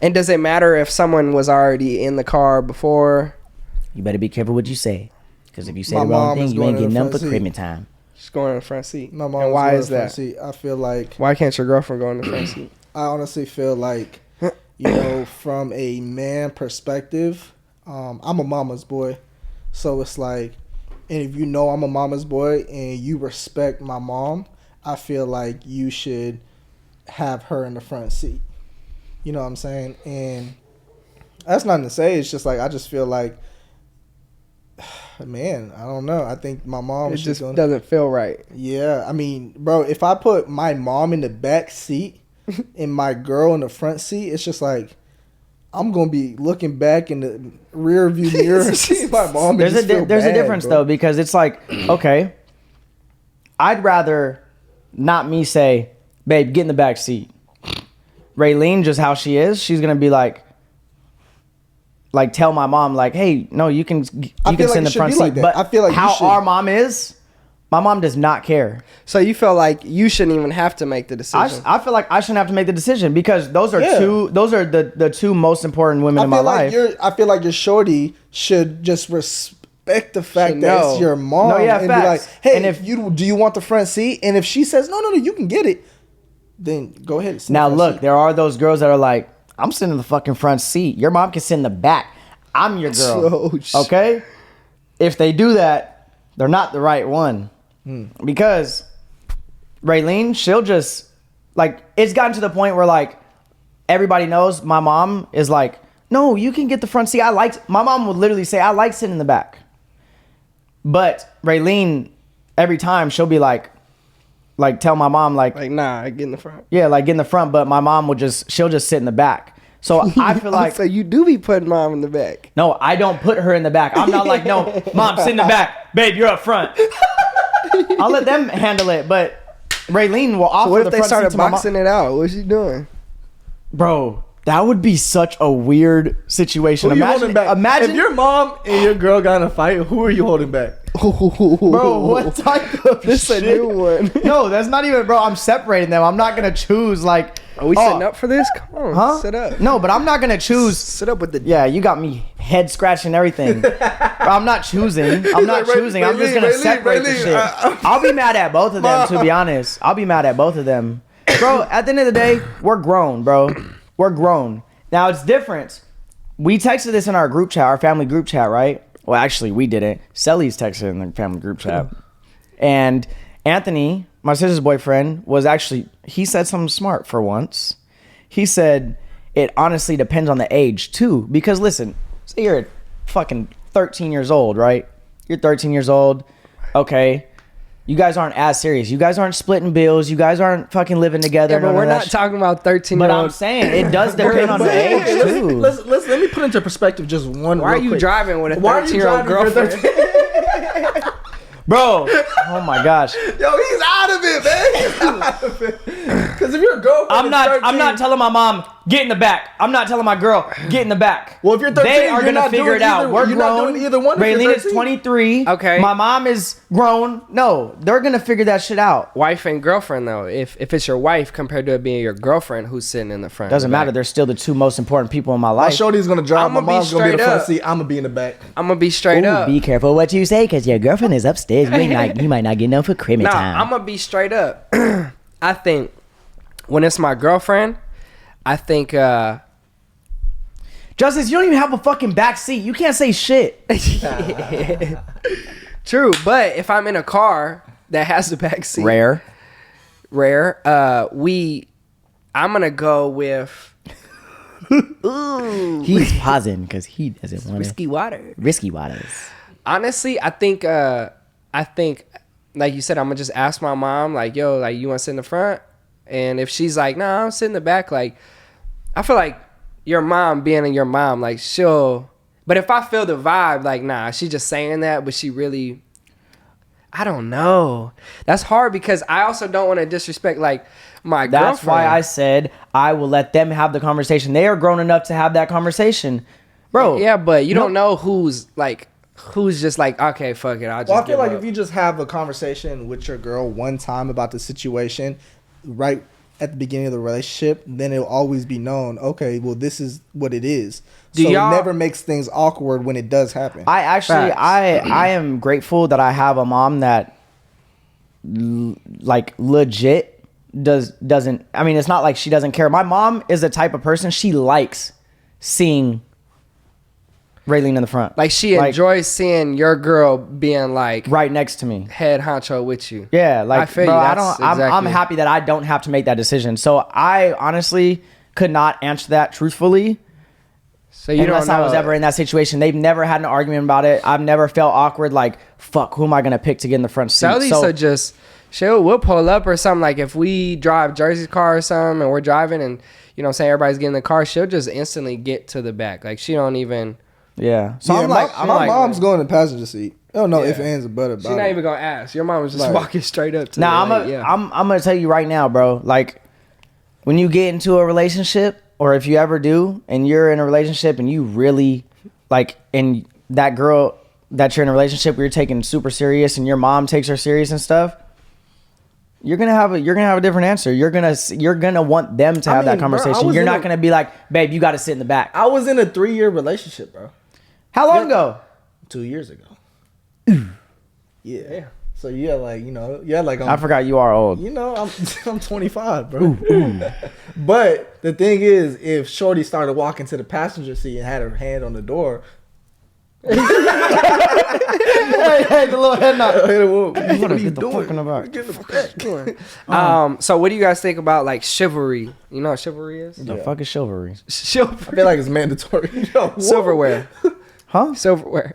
And does it matter if someone was already in the car before? You better be careful what you say, because if you say My the wrong mom thing, is you going ain't in getting the nothing but front criminal time. She's going in the front seat. My mom. And why is in the front that? seat. I feel like. Why can't your girlfriend go in the front seat? I honestly feel like, you know, from a man perspective, I'm a mama's boy, so it's like, and if you know I'm a mama's boy and you respect my mom, I feel like you should have her in the front seat. You know what I'm saying? And that's nothing to say. It's just like I just feel like, man, I don't know. I think my mom It is just going. doesn't feel right. Yeah, I mean, bro, if I put my mom in the back seat and my girl in the front seat, it's just like I'm gonna be looking back in the rear view mirror and see my mom. There's a difference bro. though, because it's like, okay, I'd rather not me say, babe, get in the back seat. Raylene, just how she is, she's gonna be like tell my mom like, hey, no, you can sit in the front seat. like that. But I feel like how you should. our mom is, my mom does not care. So you feel like you shouldn't even have to make the decision. I feel like I shouldn't have to make the decision, because those are Yeah. the two most important women in my life. I feel like your shorty should just respect the fact Should that know. it's your mom. No, yeah, and facts. be like, hey, And do you want the front seat? And if she says no, you can get it, then go ahead. sit in Now the front look, seat. there are those girls that are like, I'm sitting in the fucking front seat. Your mom can sit in the back. I'm your girl. Oh, Okay? If they do that, they're not the right one. Because Raylene, she'll just like, it's gotten to the point where like everybody knows my mom is like, no, you can get the front seat. My mom would literally say, I like sitting in the back. But Raylene, every time she'll be like tell my mom like nah, I get in the front. yeah, like get in the front, but my mom she'll just sit in the back. So I feel like, So you do be putting mom in the back. no, I don't put her in the back. I'm not like, no, mom, sit in the back. Babe, you're up front. I'll let them handle it, but Raylene will offer So what if the they front seat started to my mom. boxing it out? What's she doing? Bro, that would be such a weird situation. Who you holding back? Imagine if your mom and your girl got in a fight, who are you holding back? bro, what type of This shit? a new one. No, that's not even, bro. I'm separating them. I'm not gonna choose like. Are we setting up for this? Come on, Huh? sit up. No, but I'm not gonna choose. Sit up with the. Yeah, you got me head scratching everything. Bro, I'm not choosing. I'm not like, choosing. I'm just gonna Raylene, separate the Raylene, shit. I'll be mad at both of them, to be honest. I'll be mad at both of them. Bro, at the end of the day, we're grown, bro. We're grown. Now, it's different. We texted this in our group chat, our family group chat, right? Well, actually, we didn't. Selly's texted in the family group chat. And Anthony, my sister's boyfriend, he said something smart for once. He said, it honestly depends on the age, too. Because, listen, say you're fucking 13 years old, right? You're 13 years old. Okay. You guys aren't as serious. You guys aren't splitting bills. You guys aren't fucking living together. Yeah, but none we're of that not shit. talking about 13 But year I'm olds. saying it does depend on the age, too. Let me put into perspective just one. Why are real you quick. driving with a Why are you 13-year-old driving for girlfriend? Bro, oh my gosh. Yo, he's out of it, man. He's out of it. Because if your girlfriend I'm not telling my mom, get in the back. I'm not telling my girl, get in the back. Well, if you're 13, they are you're gonna not figure doing it out. either- We're you're grown. not doing either one if you're Raylene is 13. 23. Okay. My mom is grown. No, they're gonna figure that shit out. Wife and girlfriend, though. If it's your wife compared to it being your girlfriend who's sitting in the front. Doesn't matter. They're still the two most important people in my My life. shorty's going to drive. My I'ma be mom's going to be in the straight front up. seat. I'm going to be in the back. I'm going to be straight Ooh, up. be careful what you say, because your girlfriend is upstairs. You might not get no for criminal Nah, time. I'm going to be straight up. I think when it's my girlfriend, I think... Justice, you don't even have a fucking back seat. You can't say shit. True, but if I'm in a car that has the back seat... Rare. rare. I'm gonna go with. Ooh, He's pausing because he doesn't want risky water. Risky waters. Honestly, I think, like you said, I'm gonna just ask my mom, like, yo, like, you want to sit in the front? And if she's like, nah, I'm sitting in the back, like, I feel like your mom being your mom, like, she'll. But if I feel the vibe, like, nah, she just saying that, but she really. I don't know. That's hard because I also don't want to disrespect like my girlfriend. That's why I said I will let them have the conversation. They are grown enough to have that conversation, bro. Yeah, but you don't know who's just like, okay, fuck it. I feel like if you just have a conversation with your girl one time about the situation, right at the beginning of the relationship, then it'll always be known. Okay, well, this is what it is. So it never makes things awkward when it does happen. I am grateful that I have a mom that like legit doesn't. I mean, it's not like she doesn't care. My mom is the type of person, she likes seeing Raylene in the front. Like she enjoys seeing your girl being like right next to me, head honcho with you. Yeah, like I feel bro, you. I'm happy that I don't have to make that decision. So I honestly could not answer that truthfully. So unless I was ever in that situation. They've never had an argument about it. I've never felt awkward. Like, fuck, who am I gonna pick to get in the front seat? We'll pull up or something. Like if we drive Jersey's car or something, and we're driving, and you know, what I'm saying everybody's getting in the car, she'll just instantly get to the back. Like she don't even. Yeah. So yeah, my mom's going in the passenger seat. I don't know if ands or butt about it. She's not even gonna ask. Your mom was just walking straight up to. I'm gonna tell you right now, bro. Like when you get into a relationship, or if you ever do, and you're in a relationship and you really like, and that girl that you're in a relationship where you're taking super serious, and your mom takes her serious and stuff, you're gonna have a different answer. You're gonna want them to have that conversation. Bro, you're not gonna be like, babe, you got to sit in the back. I was in a 3-year relationship, bro. How long ago? 2 years ago. Yeah. So you had like I forgot you are old. You know, I'm 25, bro. Ooh. But the thing is, if Shorty started walking to the passenger seat and had her hand on the door. Hey, the little head nod. What are you doing? So what do you guys think about like chivalry? You know what chivalry is? The fuck is chivalry? I feel like it's mandatory. Silverware. Huh? Silverware.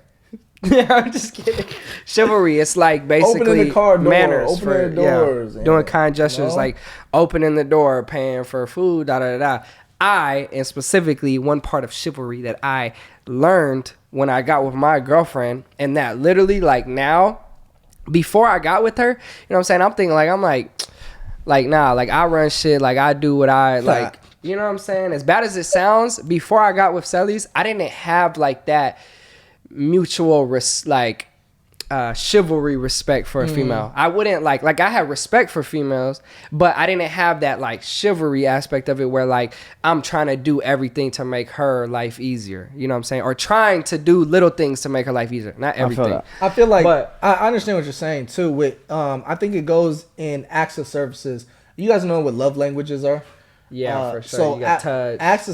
Yeah, I'm just kidding. Chivalry, it's like basically opening the car door, manners, opening the doors, doing kind gestures, like opening the door, paying for food, da da da. And specifically one part of chivalry that I learned when I got with my girlfriend, and that literally like now, before I got with her, you know what I'm saying? I'm thinking like nah, like I run shit, like I do what I like. You know what I'm saying? As bad as it sounds, before I got with Celly's, I didn't have like that mutual chivalry respect for a female. I wouldn't like I had respect for females, but I didn't have that like chivalry aspect of it where like I'm trying to do everything to make her life easier. You know what I'm saying? Or trying to do little things to make her life easier. Not everything. I feel like, but I understand what you're saying too. With I think it goes in acts of services. You guys know what love languages are? Yeah, for sure. So you got touch. Acts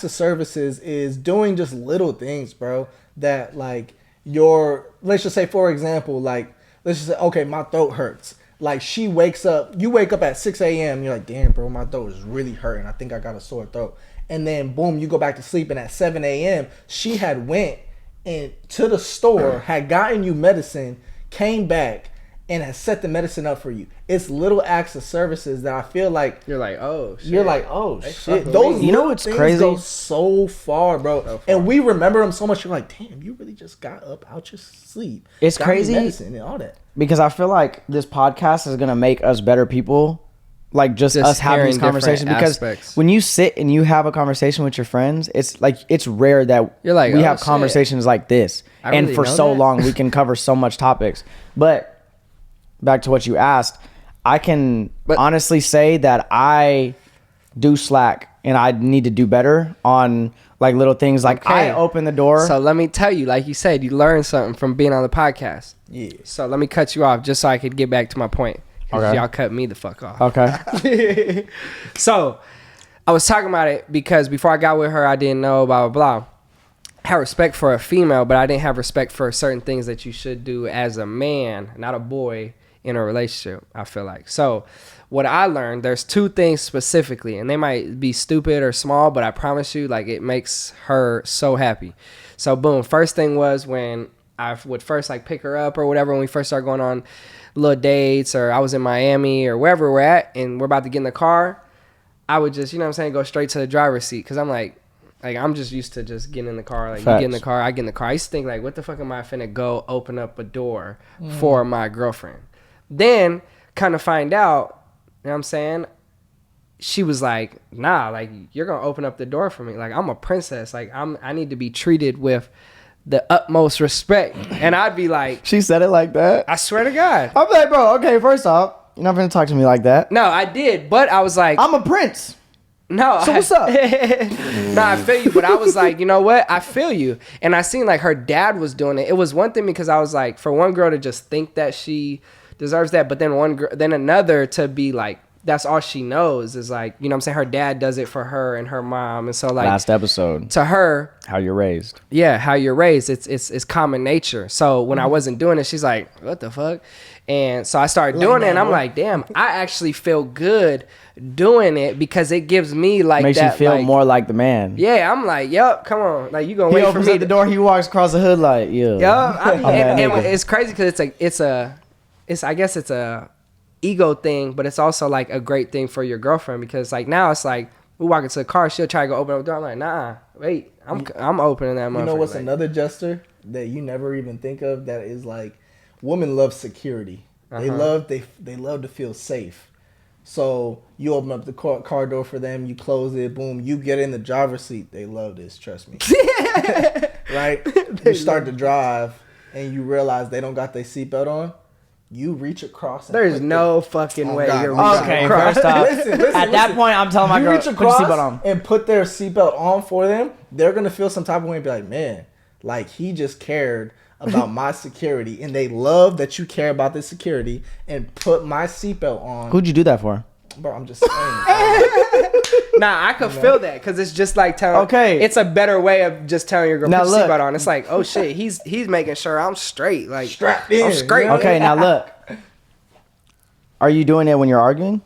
of services is doing just little things, bro. That like let's just say, for example, like let's just say, okay, my throat hurts. Like you wake up at 6 a.m. You're like, damn, bro, my throat is really hurting. I think I got a sore throat. And then boom, you go back to sleep, and at 7 a.m. she had went to the store, had gotten you medicine, came back, and has set the medicine up for you. It's little acts of services that I feel like you're like, oh shit. Those, you know what's crazy? Go so far, bro. And we remember them so much. You're like, damn, you really just got up out your sleep. It's crazy, medicine and all that. Because I feel like this podcast is gonna make us better people. Like just us having these conversations. Because when you sit and you have a conversation with your friends, it's like it's rare that you're like, we have conversations like this, and for so long we can cover so much topics. But back to what you asked, I can honestly say that I do slack, and I need to do better on like little things. Like I open the door. So let me tell you, like you said, you learned something from being on the podcast. Yeah. So let me cut you off just so I could get back to my point. Because y'all cut me the fuck off. Okay. So I was talking about it because before I got with her, I didn't know blah, blah, blah. I had respect for a female, but I didn't have respect for certain things that you should do as a man, not a boy, in a relationship, I feel like. So what I learned, there's 2 things specifically, and they might be stupid or small, but I promise you, like, it makes her so happy. So boom, first thing was when I would first like pick her up or whatever, when we first started going on little dates, or I was in Miami or wherever we're at and we're about to get in the car, I would just, you know what I'm saying, go straight to the driver's seat, because I'm like I'm just used to just getting in the car. Like, you get in the car, I get in the car. I used to think, like, what the fuck am I finna go open up a door for my girlfriend? Then kind of find out, you know what I'm saying, she was like, nah, like, you're gonna open up the door for me. Like, I'm a princess. Like, I need to be treated with the utmost respect. And I'd be like, She said it like that? I swear to God. I'm like, bro, okay, first off, you're not gonna talk to me like that. No, I did, but I was like, I'm a prince. no. So what's up? No, I feel you, but I was like, you know what? I feel you. And I seen like her dad was doing it. It was one thing because I was like, for one girl to just think that she deserves that, but then another to be like, that's all she knows is like, you know what I'm saying, her dad does it for her and her mom. And so like Last episode, to her, how you're raised. Yeah, how you're raised, it's common nature. So when I wasn't doing it, she's like, what the fuck? And so I started doing it, and I'm like, damn, I actually feel good doing it because it gives me like Makes that, you feel like, more like the man. yeah, I'm like, yup, come on, like, you gonna He wait for opens me up the door, he walks across the hood like, yeah. Yup, I'm that and nigga. it's crazy because I guess it's a ego thing, but it's also like a great thing for your girlfriend, because like now it's like we walk into the car, she'll try to go open up the door. I'm like, nah, wait, I'm opening that motherfucker. You know what's like, another gesture that you never even think of that is like, women love security. They love to feel safe. So you open up the car door for them, you close it, boom, you get in the driver's seat. They love this, trust me. Right? You start to drive and you realize they don't got their seatbelt on. You reach across. There's no fucking way God, you're oh, reaching Okay, across. first off, Listen, at that point, I'm telling my you girl, reach put your across seatbelt on. and put their seatbelt on for them, they're gonna feel some type of way and be like, man, like he just cared about my security, and they love that you care about this security and put my seatbelt on. Who'd you do that for? Bro, I'm just saying. Nah, I could feel that because it's just like telling. Okay. It's a better way of just telling your girl, Now put your look. seatbelt on. It's like, oh shit, he's making sure I'm straight, like Strapped in, I'm straight. you know? Okay, now look. Are you doing it when you're arguing?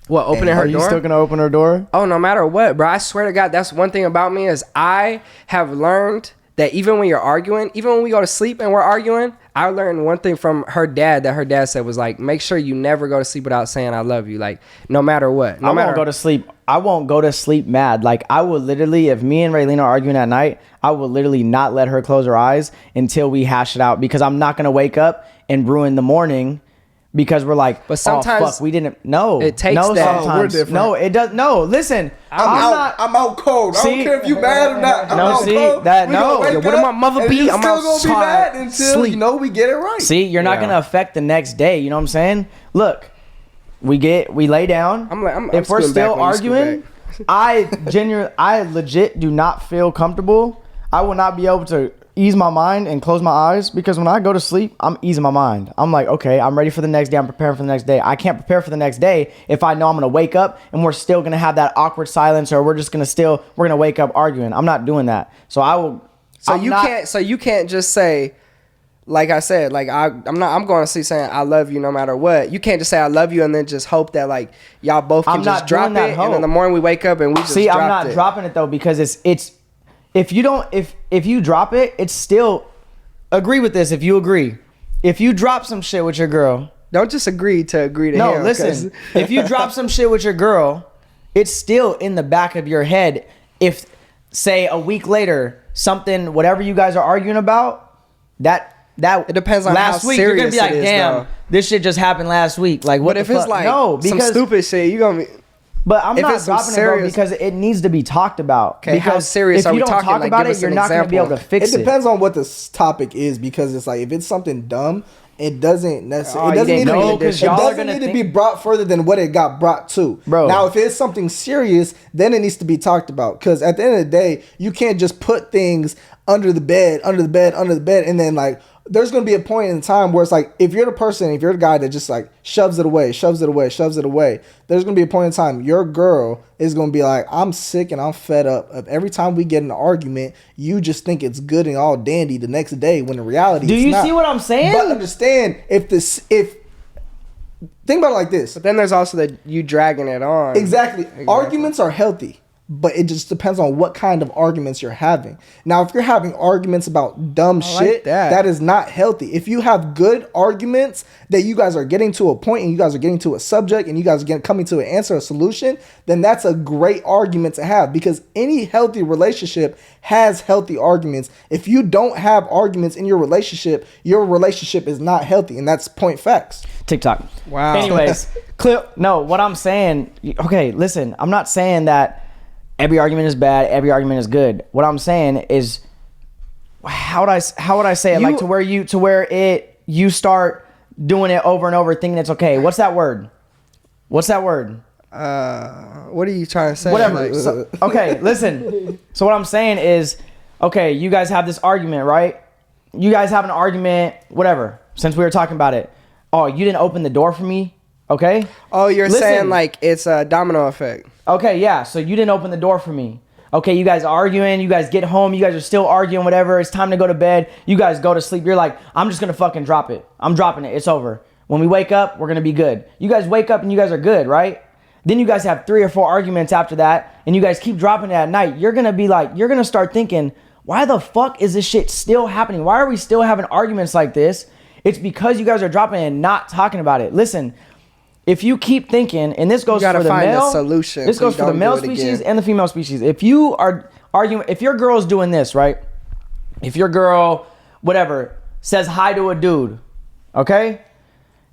What, opening her Are you door? still gonna open her door? Oh, no matter what, bro. I swear to God, that's one thing about me is I have learned that even when you're arguing, even when we go to sleep and we're arguing, I learned one thing from her dad that her dad said was like, make sure you never go to sleep without saying I love you. Like, no matter what. I won't go to sleep. I won't go to sleep mad. Like, I will literally, if me and Raylene are arguing at night, I will literally not let her close her eyes until we hash it out, because I'm not gonna wake up and ruin the morning. Because we're like, but sometimes oh, fuck, we didn't. No, it takes no, that. Sometimes. Oh, we're different. No, it does. No, listen, I'm out cold. I See? don't care if you mad or not. I'm No, out see, cold. that- We gonna no. wake Yo, what did up my mother and be? you I'm still gonna be outside mad until sleep. you know we get it right. See, you're not gonna affect the next day. You know what I'm saying? Look, we lay down. I'm if we're scooting still back when you scoot arguing, I legit do not feel comfortable. I will not be able to ease my mind and close my eyes, because when I go to sleep, I'm easing my mind. I'm like, okay, I'm ready for the next day. I'm preparing for the next day. I can't prepare for the next day if I know I'm gonna wake up and we're still gonna have that awkward silence, or we're gonna wake up arguing. I'm not doing that. So I will. So you can't just say, like I said, like I'm going to sleep saying I love you no matter what. You can't just say I love you and then just hope that like y'all both can I'm just not drop doing it, that and hope. in the morning we wake up and we just See, I'm dropped not it. dropping it though, because it's if you drop it, it's still, agree with this. If you agree, if you drop some shit with your girl, Don't just agree to him. no, listen. If you drop some shit with your girl, it's still in the back of your head. If, say, a week later, something, whatever you guys are arguing about, that it depends on last how week, you're gonna be serious like, it is, damn, though. this shit just happened last week. Like, what But if the it's fuck? like No, some because stupid shit, you gonna be. But I'm If not it's some dropping it, bro, serious- because it needs to be talked about. Okay, how because serious if are you we don't talking? talk Like, about give it, us you're an not going to be able to example. fix It depends on what this topic is, because it's like if it's something dumb, it doesn't necessarily. Oh, It doesn't you need didn't to know, be. 'cause It y'all are doesn't gonna need to be brought further than what it got brought to. Bro. Now, if it's something serious, then it needs to be talked about. Because at the end of the day, you can't just put things under the bed, and then like. There's going to be a point in time where it's like, if you're the guy that just like shoves it away, there's going to be a point in time your girl is going to be like, I'm sick and I'm fed up of every time we get in an argument, you just think it's good and all dandy the next day when in reality Do it's you not. see what I'm saying? But understand, if think about it like this. But then there's also the you dragging it on. Exactly. Arguments are healthy, but it just depends on what kind of arguments you're having. Now, if you're having arguments about dumb shit, that is not healthy. If you have good arguments that you guys are getting to a point and you guys are getting to a subject and you guys are coming to an answer, a solution, then that's a great argument to have, because any healthy relationship has healthy arguments. If you don't have arguments in your relationship is not healthy, and that's point facts. TikTok. Wow. Anyways, clip. No, what I'm saying. Okay, listen. I'm not saying that every argument is bad, every argument is good. What I'm saying is, how would I say it? Like to where you start doing it over and over, thinking it's okay. What's that word? What are you trying to say? Whatever. Like, okay, listen. So what I'm saying is, okay, you guys have this argument, right? You guys have an argument, whatever. Since we were talking about it. Oh, you didn't open the door for me? Okay. Oh, you're saying like it's a domino effect. Okay, yeah. So you didn't open the door for me. Okay, you guys arguing. You guys get home. You guys are still arguing, whatever. It's time to go to bed. You guys go to sleep. You're like, I'm just going to fucking drop it. I'm dropping it. It's over. When we wake up, we're going to be good. You guys wake up and you guys are good, right? Then you guys have 3 or 4 arguments after that, and you guys keep dropping it at night. You're going to be like, you're going to start thinking, why the fuck is this shit still happening? Why are we still having arguments like this? It's because you guys are dropping it and not talking about it. Listen, if you keep thinking, and this goes for the male, solution. This goes for the male species and the female species. If you are arguing, if your girl's doing this, right? If your girl, whatever, says hi to a dude, okay?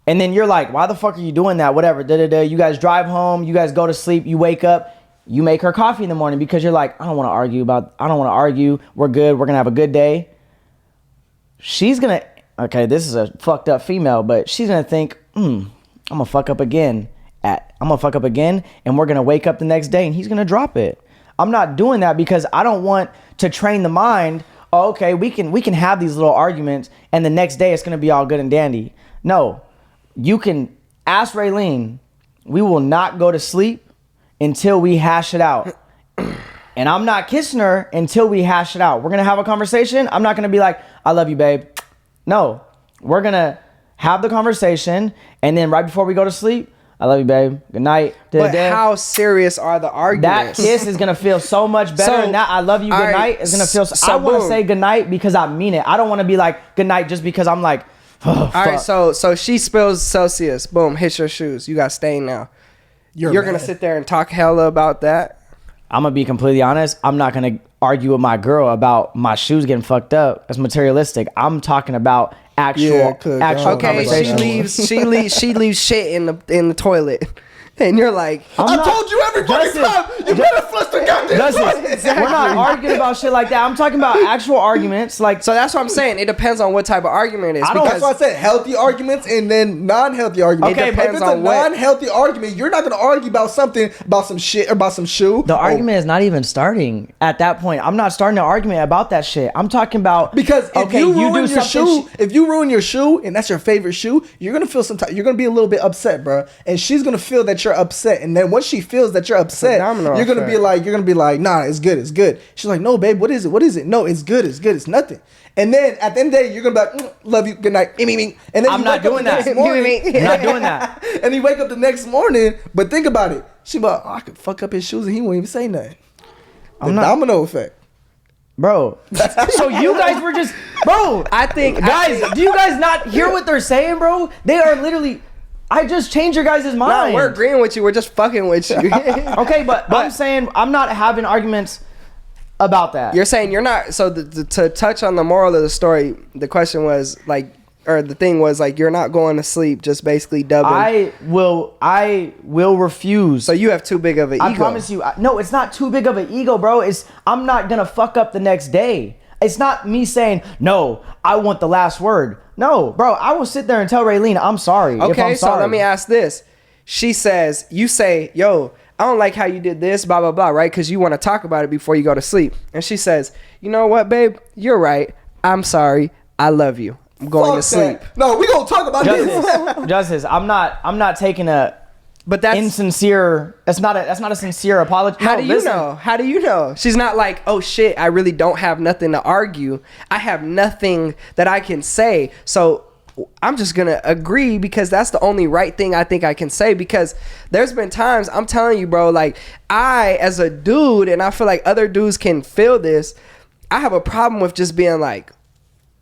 And then you're like, why the fuck are you doing that? Whatever, You guys drive home, you guys go to sleep, you wake up, you make her coffee in the morning because you're like, I don't want to argue. We're good. We're going to have a good day. She's going to, okay, this is a fucked up female, but she's going to think, I'm going to fuck up again. And we're going to wake up the next day and he's going to drop it. I'm not doing that because I don't want to train the mind. Oh, okay, we can have these little arguments and the next day it's going to be all good and dandy. No, you can ask Raylene. We will not go to sleep until we hash it out. And I'm not kissing her until we hash it out. We're going to have a conversation. I'm not going to be like, I love you, babe. No, we're going to have the conversation. And then right before we go to sleep, I love you, babe. Good night. But how serious are the arguments? That kiss is going to feel so much better. And that I love you, good night is going to feel I want to say good night because I mean it. I don't want to be like good night just because I'm like, oh, all right, so she spills Celsius. Boom, hits your shoes. You got stain now. You're going to sit there and talk hella about that? I'm going to be completely honest. I'm not going to argue with my girl about my shoes getting fucked up. That's materialistic. I'm talking about actual okay, she leaves shit in the toilet. And you're like, I told you every fucking time. You better flush the goddamn toilet. Exactly. We're not arguing about shit like that. I'm talking about actual arguments. Like, so that's what I'm saying. It depends on what type of argument it is. That's why I said healthy arguments and then non-healthy arguments. Okay, if it's a non-healthy argument, you're not going to argue about something, about some shit or about some shoe. The argument is not even starting at that point. I'm not starting an argument about that shit. I'm talking about because if you ruin your shoe, if you ruin your shoe and that's your favorite shoe, you're going to feel you're going to be a little bit upset, bro. And she's going to feel that you're upset, and then once she feels that you're upset, you're gonna be like, nah, it's good. She's like, no, babe, what is it? No, it's good, it's nothing. And then at the end of the day, you're gonna be like, love you, good night, and then I'm not doing that. I'm not doing that. And you wake up the next morning, but think about it. She be like, I could fuck up his shoes and he won't even say nothing. Domino effect. Bro, so you guys were just, bro. I think, do you guys not hear what they're saying, bro? They are literally. I just changed your guys' mind. No, we're agreeing with you. We're just fucking with you. Okay, but I'm saying I'm not having arguments about that. You're saying you're not. So to touch on the moral of the story, the question was like, or the thing was like, you're not going to sleep, just basically dubbing. I will refuse. So you have too big of an ego. I promise you. No, it's not too big of an ego, bro. I'm not gonna fuck up the next day. It's not me saying, no, I want the last word. No, bro, I will sit there and tell Raylene, I'm sorry. Okay, so let me ask this. She says, you say, yo, I don't like how you did this, blah, blah, blah, right? Because you want to talk about it before you go to sleep. And she says, you know what, babe? You're right. I'm sorry. I love you. I'm going to sleep. No, we going to talk about this. Justice, I'm not taking but that's insincere. That's not a sincere apology. How do you know? How do you know? She's not like, oh shit, I really don't have nothing to argue. I have nothing that I can say. So I'm just gonna agree because that's the only right thing I think I can say. Because there's been times, I'm telling you, bro, like I as a dude, and I feel like other dudes can feel this, I have a problem with just being like,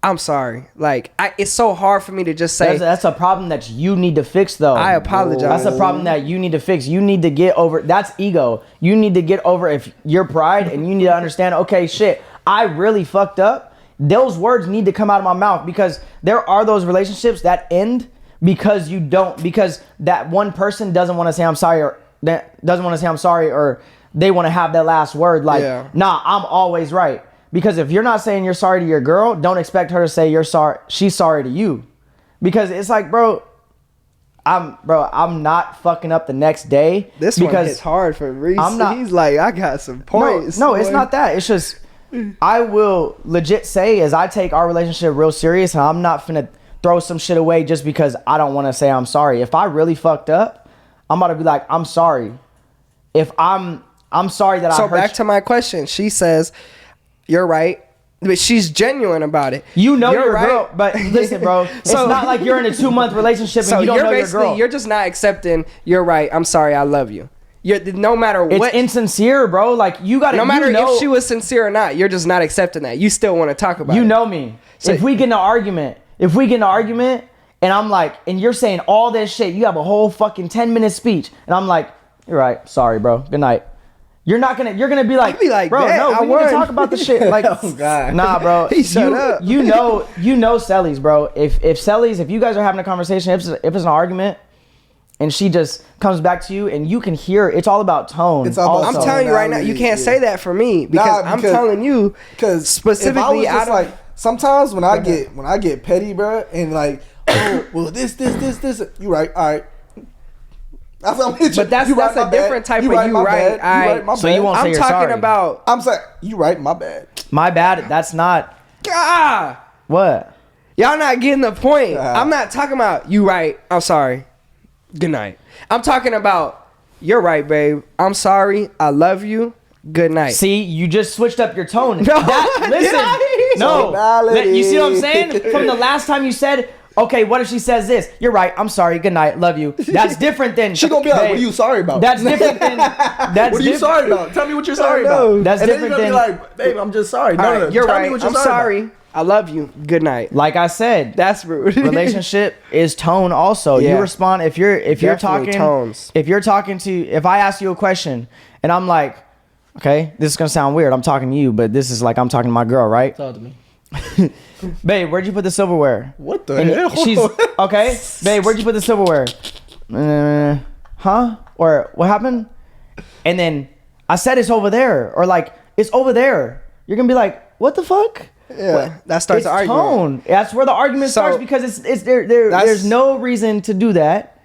I'm sorry. Like it's so hard for me to just say. That's a problem that you need to fix, though. I apologize. That's a problem that you need to fix. You need to get over. That's ego. You need to get over if your pride, and you need to understand. Okay, shit, I really fucked up. Those words need to come out of my mouth, because there are those relationships that end because that one person doesn't want to say I'm sorry, or that doesn't want to say I'm sorry, or they want to have that last word. Like, nah, I'm always right. Because if you're not saying you're sorry to your girl, don't expect her to say you're sorry. She's sorry to you, because it's like, bro, I'm not fucking up the next day. This one hits hard for Reese. He's like, I got some points. No, it's not that. It's just, I will legit say, as I take our relationship real serious, and I'm not finna throw some shit away just because I don't want to say I'm sorry. If I really fucked up, I'm about to be like, I'm sorry. If I'm sorry that I hurt you. So back to my question. She says, you're right. But she's genuine about it. You know your right. Girl, but listen, bro. It's not like you're in a 2-month relationship and you don't know your girl. You're just not accepting. You're right. I'm sorry. I love you. No matter what. It's insincere, bro. Like you gotta. No matter if she was sincere or not, you're just not accepting that. You still want to talk about it. You know me. So if we get in an argument, and I'm like, and you're saying all this shit, you have a whole fucking 10-minute speech, and I'm like, you're right. Sorry, bro. Good night. You're gonna be like, bro, no, we need to talk about this shit. Like, oh God, nah, bro. Shut up. You know, Sellies, bro. If Sellies, if you guys are having a conversation, if it's an argument, and she just comes back to you, and you can hear, it's all about tone. It's all about I'm telling you right now, you can't say that for me, because I'm telling you, because specifically, if I was just like, sometimes when I get petty, bro, and like, oh, well, this, you right, all right. But that's a different type of you right. So you won't say you're sorry. I'm talking about. I'm saying you right. My bad. My bad. That's not. Ah. What? Y'all not getting the point. I'm not talking about you right. I'm sorry. Good night. I'm talking about you're right, babe. I'm sorry. I love you. Good night. See, you just switched up your tone. No, listen. You see what I'm saying? From the last time you said, okay, what if she says this? You're right. I'm sorry. Good night. Love you. That's different than she gonna be like, what are you sorry about? That's different than what are you sorry about? Tell me what you're sorry about. That's different than be like, babe, I'm just sorry. No, you're tell right. me what you're I'm sorry. I love you. Good night. Like I said, that's rude. Relationship is tone also. Yeah. You respond if you're talking tones. If I ask you a question and I'm like, okay, this is gonna sound weird. I'm talking to you, but this is like I'm talking to my girl, right? Talk to me. Babe, where'd you put the silverware? What the hell? She's okay. Babe, where'd you put the silverware? Huh? Or what happened? And then I said it's over there, or like it's over there. You're gonna be like, what the fuck? Yeah, what? That starts the argument. Tone. That's where the argument starts, because it's there. There's no reason to do that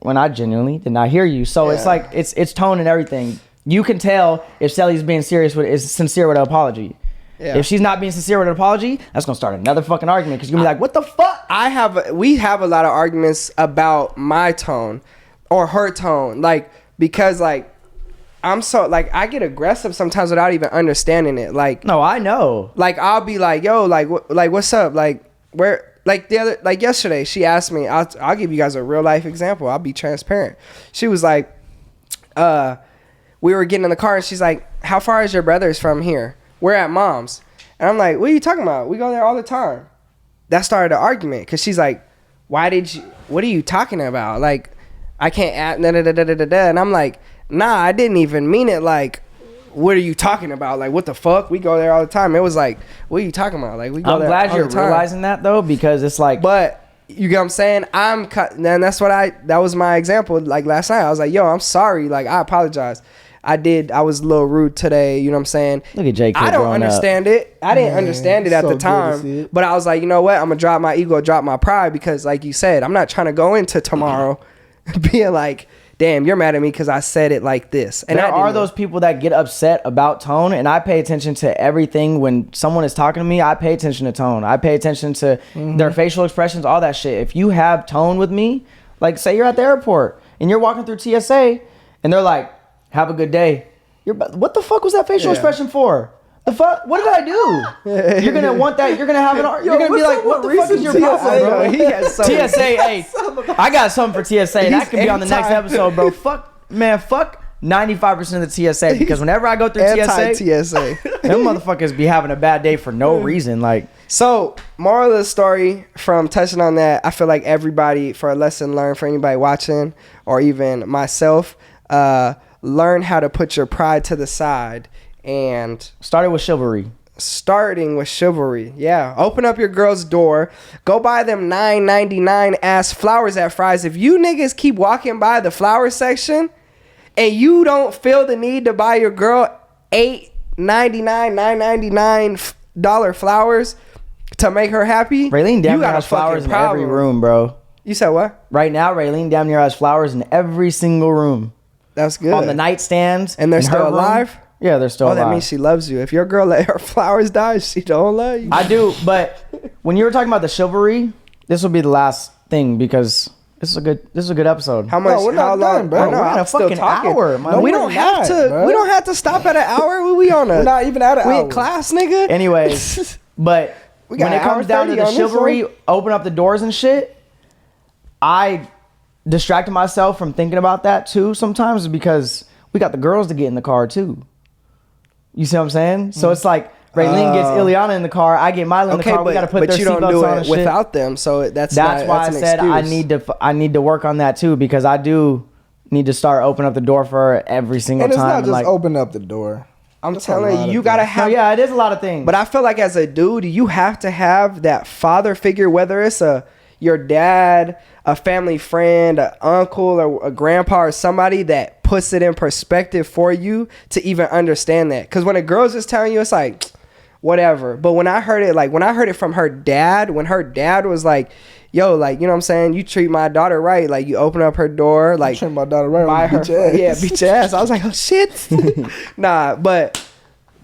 when I genuinely did not hear you. So it's like it's tone and everything. You can tell if Sally's being is sincere with an apology. Yeah. If she's not being sincere with an apology, that's gonna start another fucking argument, because you're gonna be like, what the fuck? We have a lot of arguments about my tone or her tone, like, because like I'm so like I get aggressive sometimes without even understanding it. Like, no, I know. Like I'll be like, yo, like what's up? Like where? Like yesterday, she asked me. I'll give you guys a real life example. I'll be transparent. She was like, we were getting in the car, and she's like, how far is your brother's from here? We're at mom's. And I'm like, what are you talking about? We go there all the time. That started an argument, because she's like, what are you talking about? Like, I can't add da-da-da-da-da-da. And I'm like, nah, I didn't even mean it like, what are you talking about? Like, what the fuck? We go there all the time. It was like, what are you talking about? Like, we go there all the time. I'm glad you're realizing that, though, because it's like... But, you get what I'm saying? Then that's that was my example, like, last night. I was like, yo, I'm sorry. Like, I apologize. I was a little rude today, you know what I'm saying? Look at Jake. I don't understand it. I didn't understand it at the time. But I was like, you know what? I'm going to drop my ego, drop my pride, because like you said, I'm not trying to go into tomorrow being like, damn, you're mad at me because I said it like this. And there are those people that get upset about tone, and I pay attention to everything. When someone is talking to me, I pay attention to tone. I pay attention to their facial expressions, all that shit. If you have tone with me, like say you're at the airport and you're walking through TSA and they're like, have a good day. What the fuck was that facial expression for? The fuck? What did I do? You're gonna want that. You're gonna have an. You're gonna be like, what the fuck is your problem, bro? He has so TSA, hey, I got something for TSA. That could be on the next episode, bro. Fuck 95% of the TSA because whenever I go through TSA, them motherfuckers be having a bad day for no reason. Like, so moral of the story from touching on that, I feel like everybody, for a lesson learned for anybody watching or even myself, learn how to put your pride to the side and starting with chivalry. Yeah, open up your girl's door, go buy them $9.99 ass flowers at Fry's. If you niggas keep walking by the flower section and you don't feel the need to buy your girl $9.99 flowers to make her happy, Raylene damn near has flowers in every room, bro. You said what? Right now, Raylene damn near has flowers in every single room. That's good. On the nightstands. And they're still alive? Yeah, they're still alive. Oh, that means she loves you. If your girl let her flowers die, she don't love you. I do, but when you were talking about the chivalry, this will be the last thing because this is a good episode. How much? No, we're not how long, done, bro. We're at a fucking hour. No, we don't have to. Bro. We don't have to stop at an hour. We on a. We're not even at an we hour. in class, nigga. Anyways, but We got when it an hour comes down to 30 the on this chivalry, one. open up the doors and shit, I distracted myself from thinking about that too sometimes because we got the girls to get in the car too. You see what I'm saying? So it's like Raylene gets Ileana in the car, I get Milo in the car. We got to put their seatbelts on and shit. Without them, so that's why I said I need to work on that too because I do need to start opening up the door for her every single And it's time. not just open up the door. I'm That's telling a lot you, of you gotta things. have. Yeah, it is a lot of things. But I feel like as a dude, you have to have that father figure, whether it's your dad, a family friend, an uncle, or a grandpa, or somebody that puts it in perspective for you to even understand that. Because when a girl's just telling you, it's like, whatever. But when I heard it from her dad, when her dad was like, yo, like, you know what I'm saying? You treat my daughter right. Like, you open up her door. Like, Treat my daughter right. buy her. Beat your ass. Yeah, beat your ass. I was like, oh, shit. Nah, but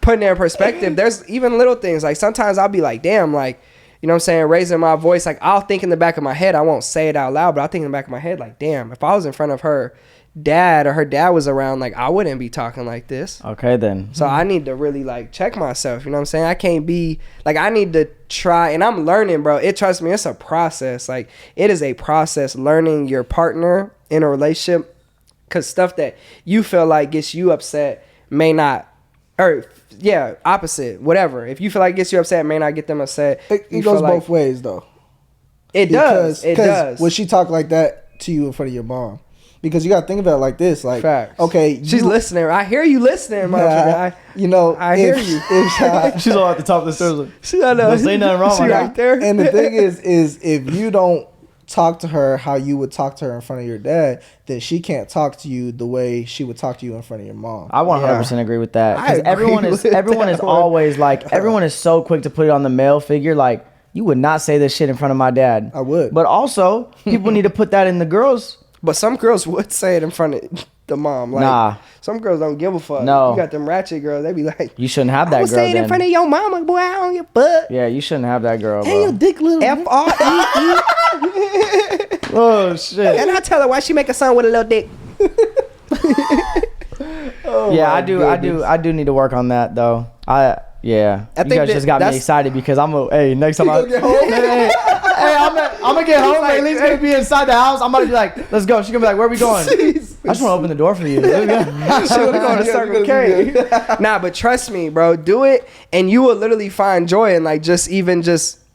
putting it in perspective, there's even little things. Like, sometimes I'll be like, damn, like, you know what I'm saying? Raising my voice. Like, I'll think in the back of my head. I won't say it out loud, but I'll think in the back of my head, like, damn, if I was in front of her dad or her dad was around, like, I wouldn't be talking like this. Okay, then. So I need to really like check myself. You know what I'm saying? I can't be like, I need to try, and I'm learning, bro. Trust me, it's a process. Like, it is a process learning your partner in a relationship, because stuff that you feel like gets you upset may not, or yeah, opposite, whatever. If you feel like it gets you upset, it may not get them upset. It goes both ways though. It does. It does. Would she talk like that to you in front of your mom? Because you got to think about it like this, like, facts. Okay, she's listening. I hear you listening, motherfucker. I hear you. She's all at the top of the stairs. I know. Don't say nothing wrong. She right there. And the thing is if you don't talk to her how you would talk to her in front of your dad, then she can't talk to you the way she would talk to you in front of your mom. I 100% agree with that. Because everyone is that always like, everyone is so quick to put it on the male figure. Like, you would not say this shit in front of my dad. I would. But also, people need to put that in the girls. But some girls would say it in front of the mom. Like, nah. Some girls don't give a fuck. No. You got them ratchet girls. They be like, you shouldn't have that girl. say it in front of your mama, boy. I don't give a fuck. Yeah, you shouldn't have that girl, bro. Hey, your dick little. F-R-E-E. Oh, shit. And I tell her why she make a son with a little dick. Yeah, I do need to work on that, though. I think you guys just got me excited because next time I'm gonna get home. like, Raylene's gonna be inside the house. I'm gonna be like, let's go. She's gonna be like, where are we going? I just want to open the door for you. She wanna go to Circle K. Nah, but trust me, bro. Do it, and you will literally find joy in like just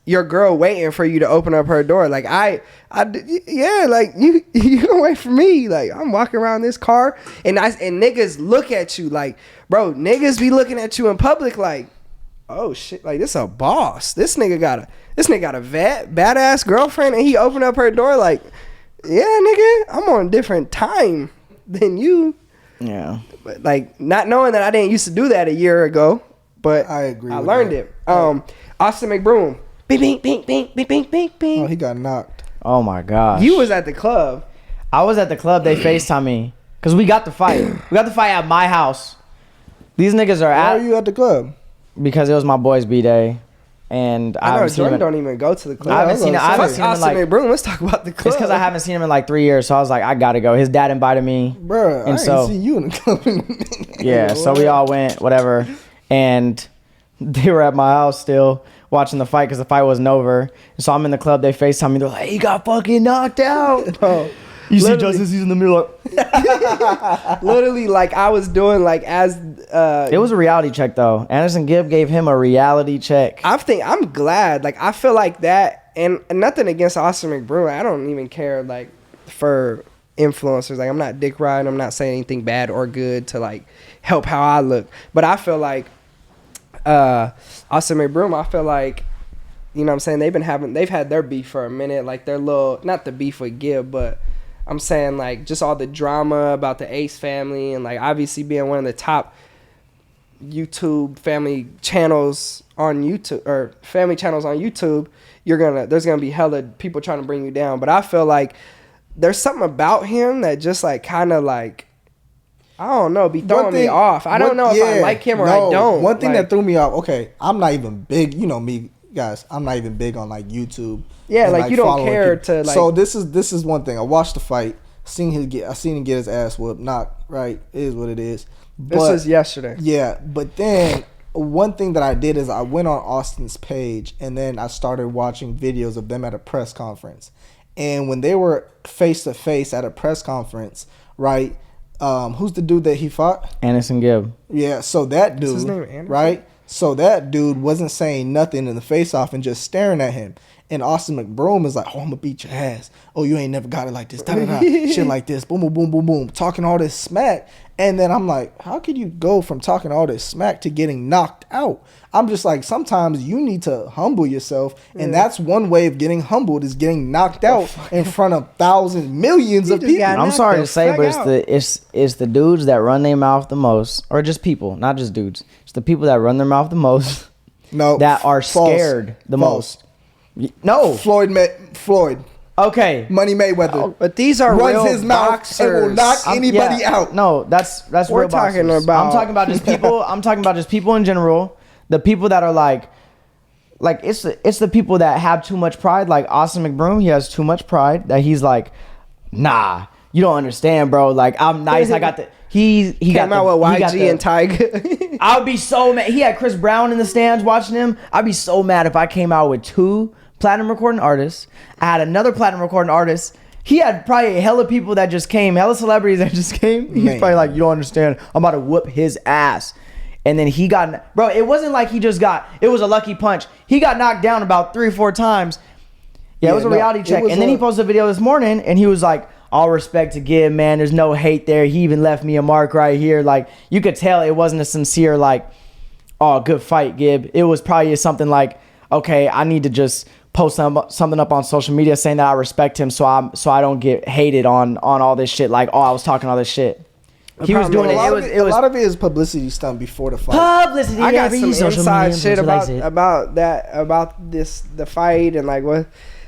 your girl waiting for you to open up her door. Like yeah, like you gonna wait for me. Like, I'm walking around this car, and niggas look at you like, bro. Niggas be looking at you in public like, oh shit, like this a boss. This nigga got a badass girlfriend, and he opened up her door like, yeah, nigga, I'm on a different time than you. Yeah. But like, not knowing that I didn't used to do that a year ago, but I agree. I learned it. Austin McBroom. Bing, bing, bing, bing, bing, bing, bing, bing. Oh, he got knocked. Oh my gosh. You was at the club. I was at the club. They FaceTime me because we got the fight. We got the fight at my house. These niggas are Why are you at the club? Because it was my boy's B-day. And I know Jordan don't even go to the club. I haven't seen him in like, McBroom. Let's talk about the club. It's because I haven't seen him in like 3 years, so I was like, I gotta go. His dad invited me, bro. And I ain't seen you in the club in a minute. Yeah, so we all went, whatever. And They were at my house still watching the fight because the fight wasn't over. And so I'm in the club. They FaceTime me. They're like, he got fucking knocked out. Bro, You see literally- Justice, he's in the middle of... Literally, like I was doing, like as It was a reality check, though. Anderson Gibb gave him a reality check. I'm glad. Like I feel like that, and nothing against Austin McBroom. I don't even care like for influencers. Like I'm not dick riding. I'm not saying anything bad or good to like help how I look. But I feel like Austin McBroom. I feel like, you know what I'm saying, they've had their beef for a minute. Like their little, not the beef with Gibb, but I'm saying like just all the drama about the Ace family and like obviously being one of the top YouTube family channels on YouTube or family channels on YouTube, there's gonna be hella people trying to bring you down. But I feel like there's something about him that just like kind of like, I don't know, be throwing me off. I don't know if I like him or I don't. One thing like, that threw me off, okay, I'm not even big, you know me, guys, I'm not even big on like YouTube. Yeah, and, like you don't following care people. to like. So this is one thing. I watched the fight, I seen him get his ass whooped. Not right, it is what it is. This But, was yesterday. Yeah, but then one thing that I did is I went on Austin's page and then I started watching videos of them at a press conference. And when they were face to face at a press conference, right? Who's the dude that he fought? Anderson Gibb. Yeah, so that dude, his name, Anderson? right? So that dude wasn't saying nothing in the face off and just staring at him. And Austin McBroom is like, oh, I'm gonna beat your ass. Oh, you ain't never got it like this. Da da da. Shit like this. Boom, boom, boom, boom, boom. Talking all this smack. And then I'm like, how could you go from talking all this smack to getting knocked out? I'm just like, sometimes you need to humble yourself. And that's one way of getting humbled is getting knocked out in front of thousands, millions of people. I'm sorry to say, but it's the dudes that run their mouth the most, or just people, not just dudes. It's the people that run their mouth the most No, that are false. scared the False. most. No. Floyd. Okay. Money Mayweather. But these are runs real his mouth boxers. and will knock anybody out. No, that's We're real talking boxers. about- I'm talking about just people. I'm talking about just people in general. The people that are like it's the people that have too much pride. Like Austin McBroom, he has too much pride that he's like, nah, you don't understand, bro. Like I'm nice. I got the he Came got out the, with he got YG the- and Tyga. I would be so mad. He had Chris Brown in the stands watching him. I'd be so mad if I came out with 2 platinum recording artists. I had another platinum recording artist. He had probably a hella people that just came, hella celebrities that just came. He's Man. probably like, you don't understand. I'm about to whoop his ass. And then he got, bro, it wasn't like it was a lucky punch. He got knocked down about 3 or 4 times. Yeah, it was a reality check. And then he posted a video this morning and he was like, all respect to Gibb, man. There's no hate there. He even left me a mark right here. Like, you could tell it wasn't a sincere, like, oh, good fight, Gibb. It was probably something like, okay, I need to just post something up on social media saying that I respect him so I don't get hated on all this shit. Like, oh, I was talking all this shit. He was doing it. A lot of it is publicity stunt before the fight. Publicity. I got some social inside media shit influencers like it. about the fight and like what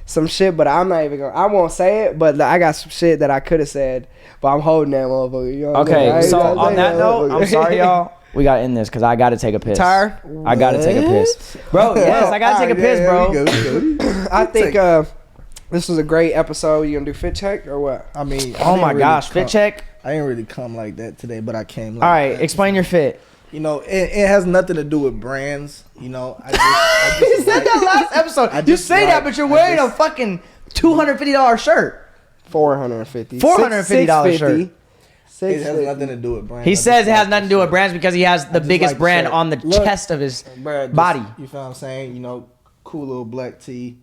some shit, but I'm not even gonna. I won't say it, but I got some shit that I could have said, but I'm holding that motherfucker. You know what Okay, I'm saying? so You know what on that note, I'm sorry, y'all. We gotta end this because I gotta take a piss. Tired? I gotta take a piss, bro. Yes, I gotta take a piss, bro. We go. I think this was a great episode. You gonna do fit check or what? I mean, Oh my gosh, fit check. I didn't really come like that today, but I came. Like All right, that. explain your fit. You know, it has nothing to do with brands. You know, I just You said that last episode. I You just say that, like- but you're I wearing just- a fucking $250 shirt. $450. $450 shirt. It has nothing to do with brands. He I says just it has like nothing to the do with shirt. brands because he has the just biggest like the brand shirt. on the Look, chest of his Bruh, just- body. You feel what I'm saying? You know, cool little black tee,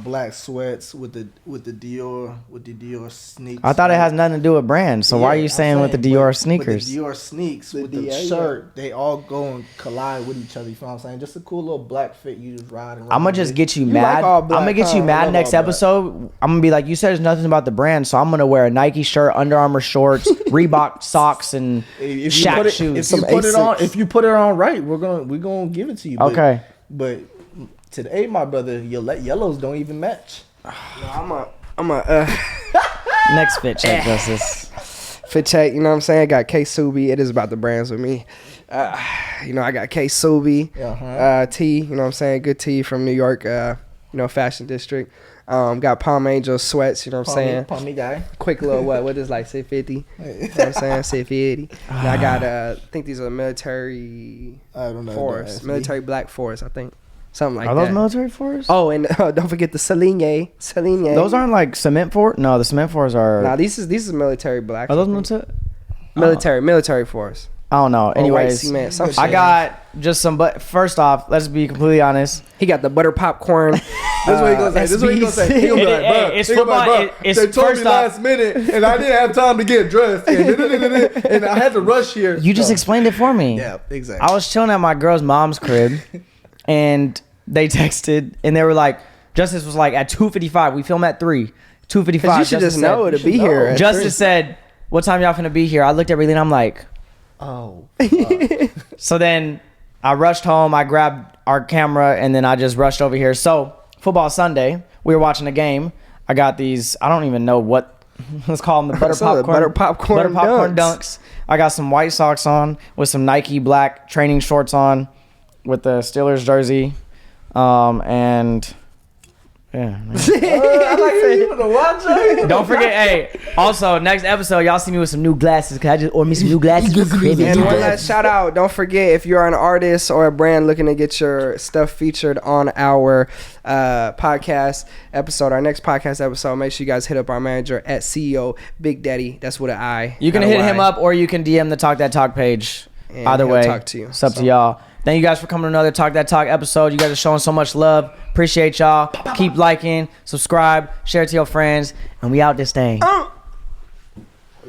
black sweats with the Dior sneaks. I thought it has nothing to do with brands. So why are Yeah, you I'm saying with the Dior but sneakers? the Dior sneaks with the Dior, shirt, they all go and collide with each other. You feel what I'm saying? Just a cool little black fit. You just ride and I'm gonna just get you You mad. like all I'm black, gonna get huh? you I mad love next all black. episode. I'm gonna be like, you said there's nothing about the brand, so I'm gonna wear a Nike shirt, Under Armour shorts, Reebok socks, and If you Shaq put it, shoes. if you put it on right, we're gonna give it to you. Okay. But today, my brother, your yellows don't even match. No, I'm a Next fit check, Justice. fit check. You know what I'm saying? I got K Subi. It is about the brands with me. You know, I got K Subi Uh-huh. tea. You know what I'm saying? Good tea from New York. You know, fashion district. Got Palm Angel sweats, you know what I'm saying? Palmy guy. Quick little what is like 650? You know what I'm saying? 650. And I got I think these are military I don't know. forest. Military black forest, I think. Something like Are that. those military forests? Oh, and don't forget the Celine. Those aren't like cement fort. No, the cement forests are. Nah, these is military black. Are those military? Military forest. I don't know. Anyways, cement, some I shit. got just some. But first off, let's be completely honest. He got the butter popcorn. This is what he gonna say. This is what he gonna say. He gonna be like, Hey, bro, it's he gonna be like, football. bro, It's they told me first off- last minute, and I didn't have time to get dressed, and I had to rush here. You just explained it for me. Yeah, exactly. I was chilling at my girl's mom's crib, and they texted, and they were like, Justice was like, at 2:55, we film at 3. 2:55. Cause you should just know to be here. at Justice said, what time y'all finna be here? I looked at everything, I'm like, Oh. so then I rushed home, I grabbed our camera, and then I just rushed over here. So, football Sunday, we were watching a game. I got these, I don't even know what, let's call them the butter Some of the popcorn. butter popcorn dunks. I got some white socks on with some Nike black training shorts on with the Steelers jersey. And yeah. Don't forget, hey, also next episode, y'all see me with some new glasses. Cause I just ordered me some new glasses for Christmas. And one last shout out. Don't forget, if you're an artist or a brand looking to get your stuff featured on our podcast episode, our next podcast episode, make sure you guys hit up our manager at CEO Big Daddy. That's with an I. You can hit him up, or you can DM the Talk That Talk page. And Either he'll way, talk to you. It's up to y'all. Thank you guys for coming to another Talk That Talk episode. You guys are showing so much love. Appreciate y'all. Keep liking, subscribe, share it to your friends, and we out this thing.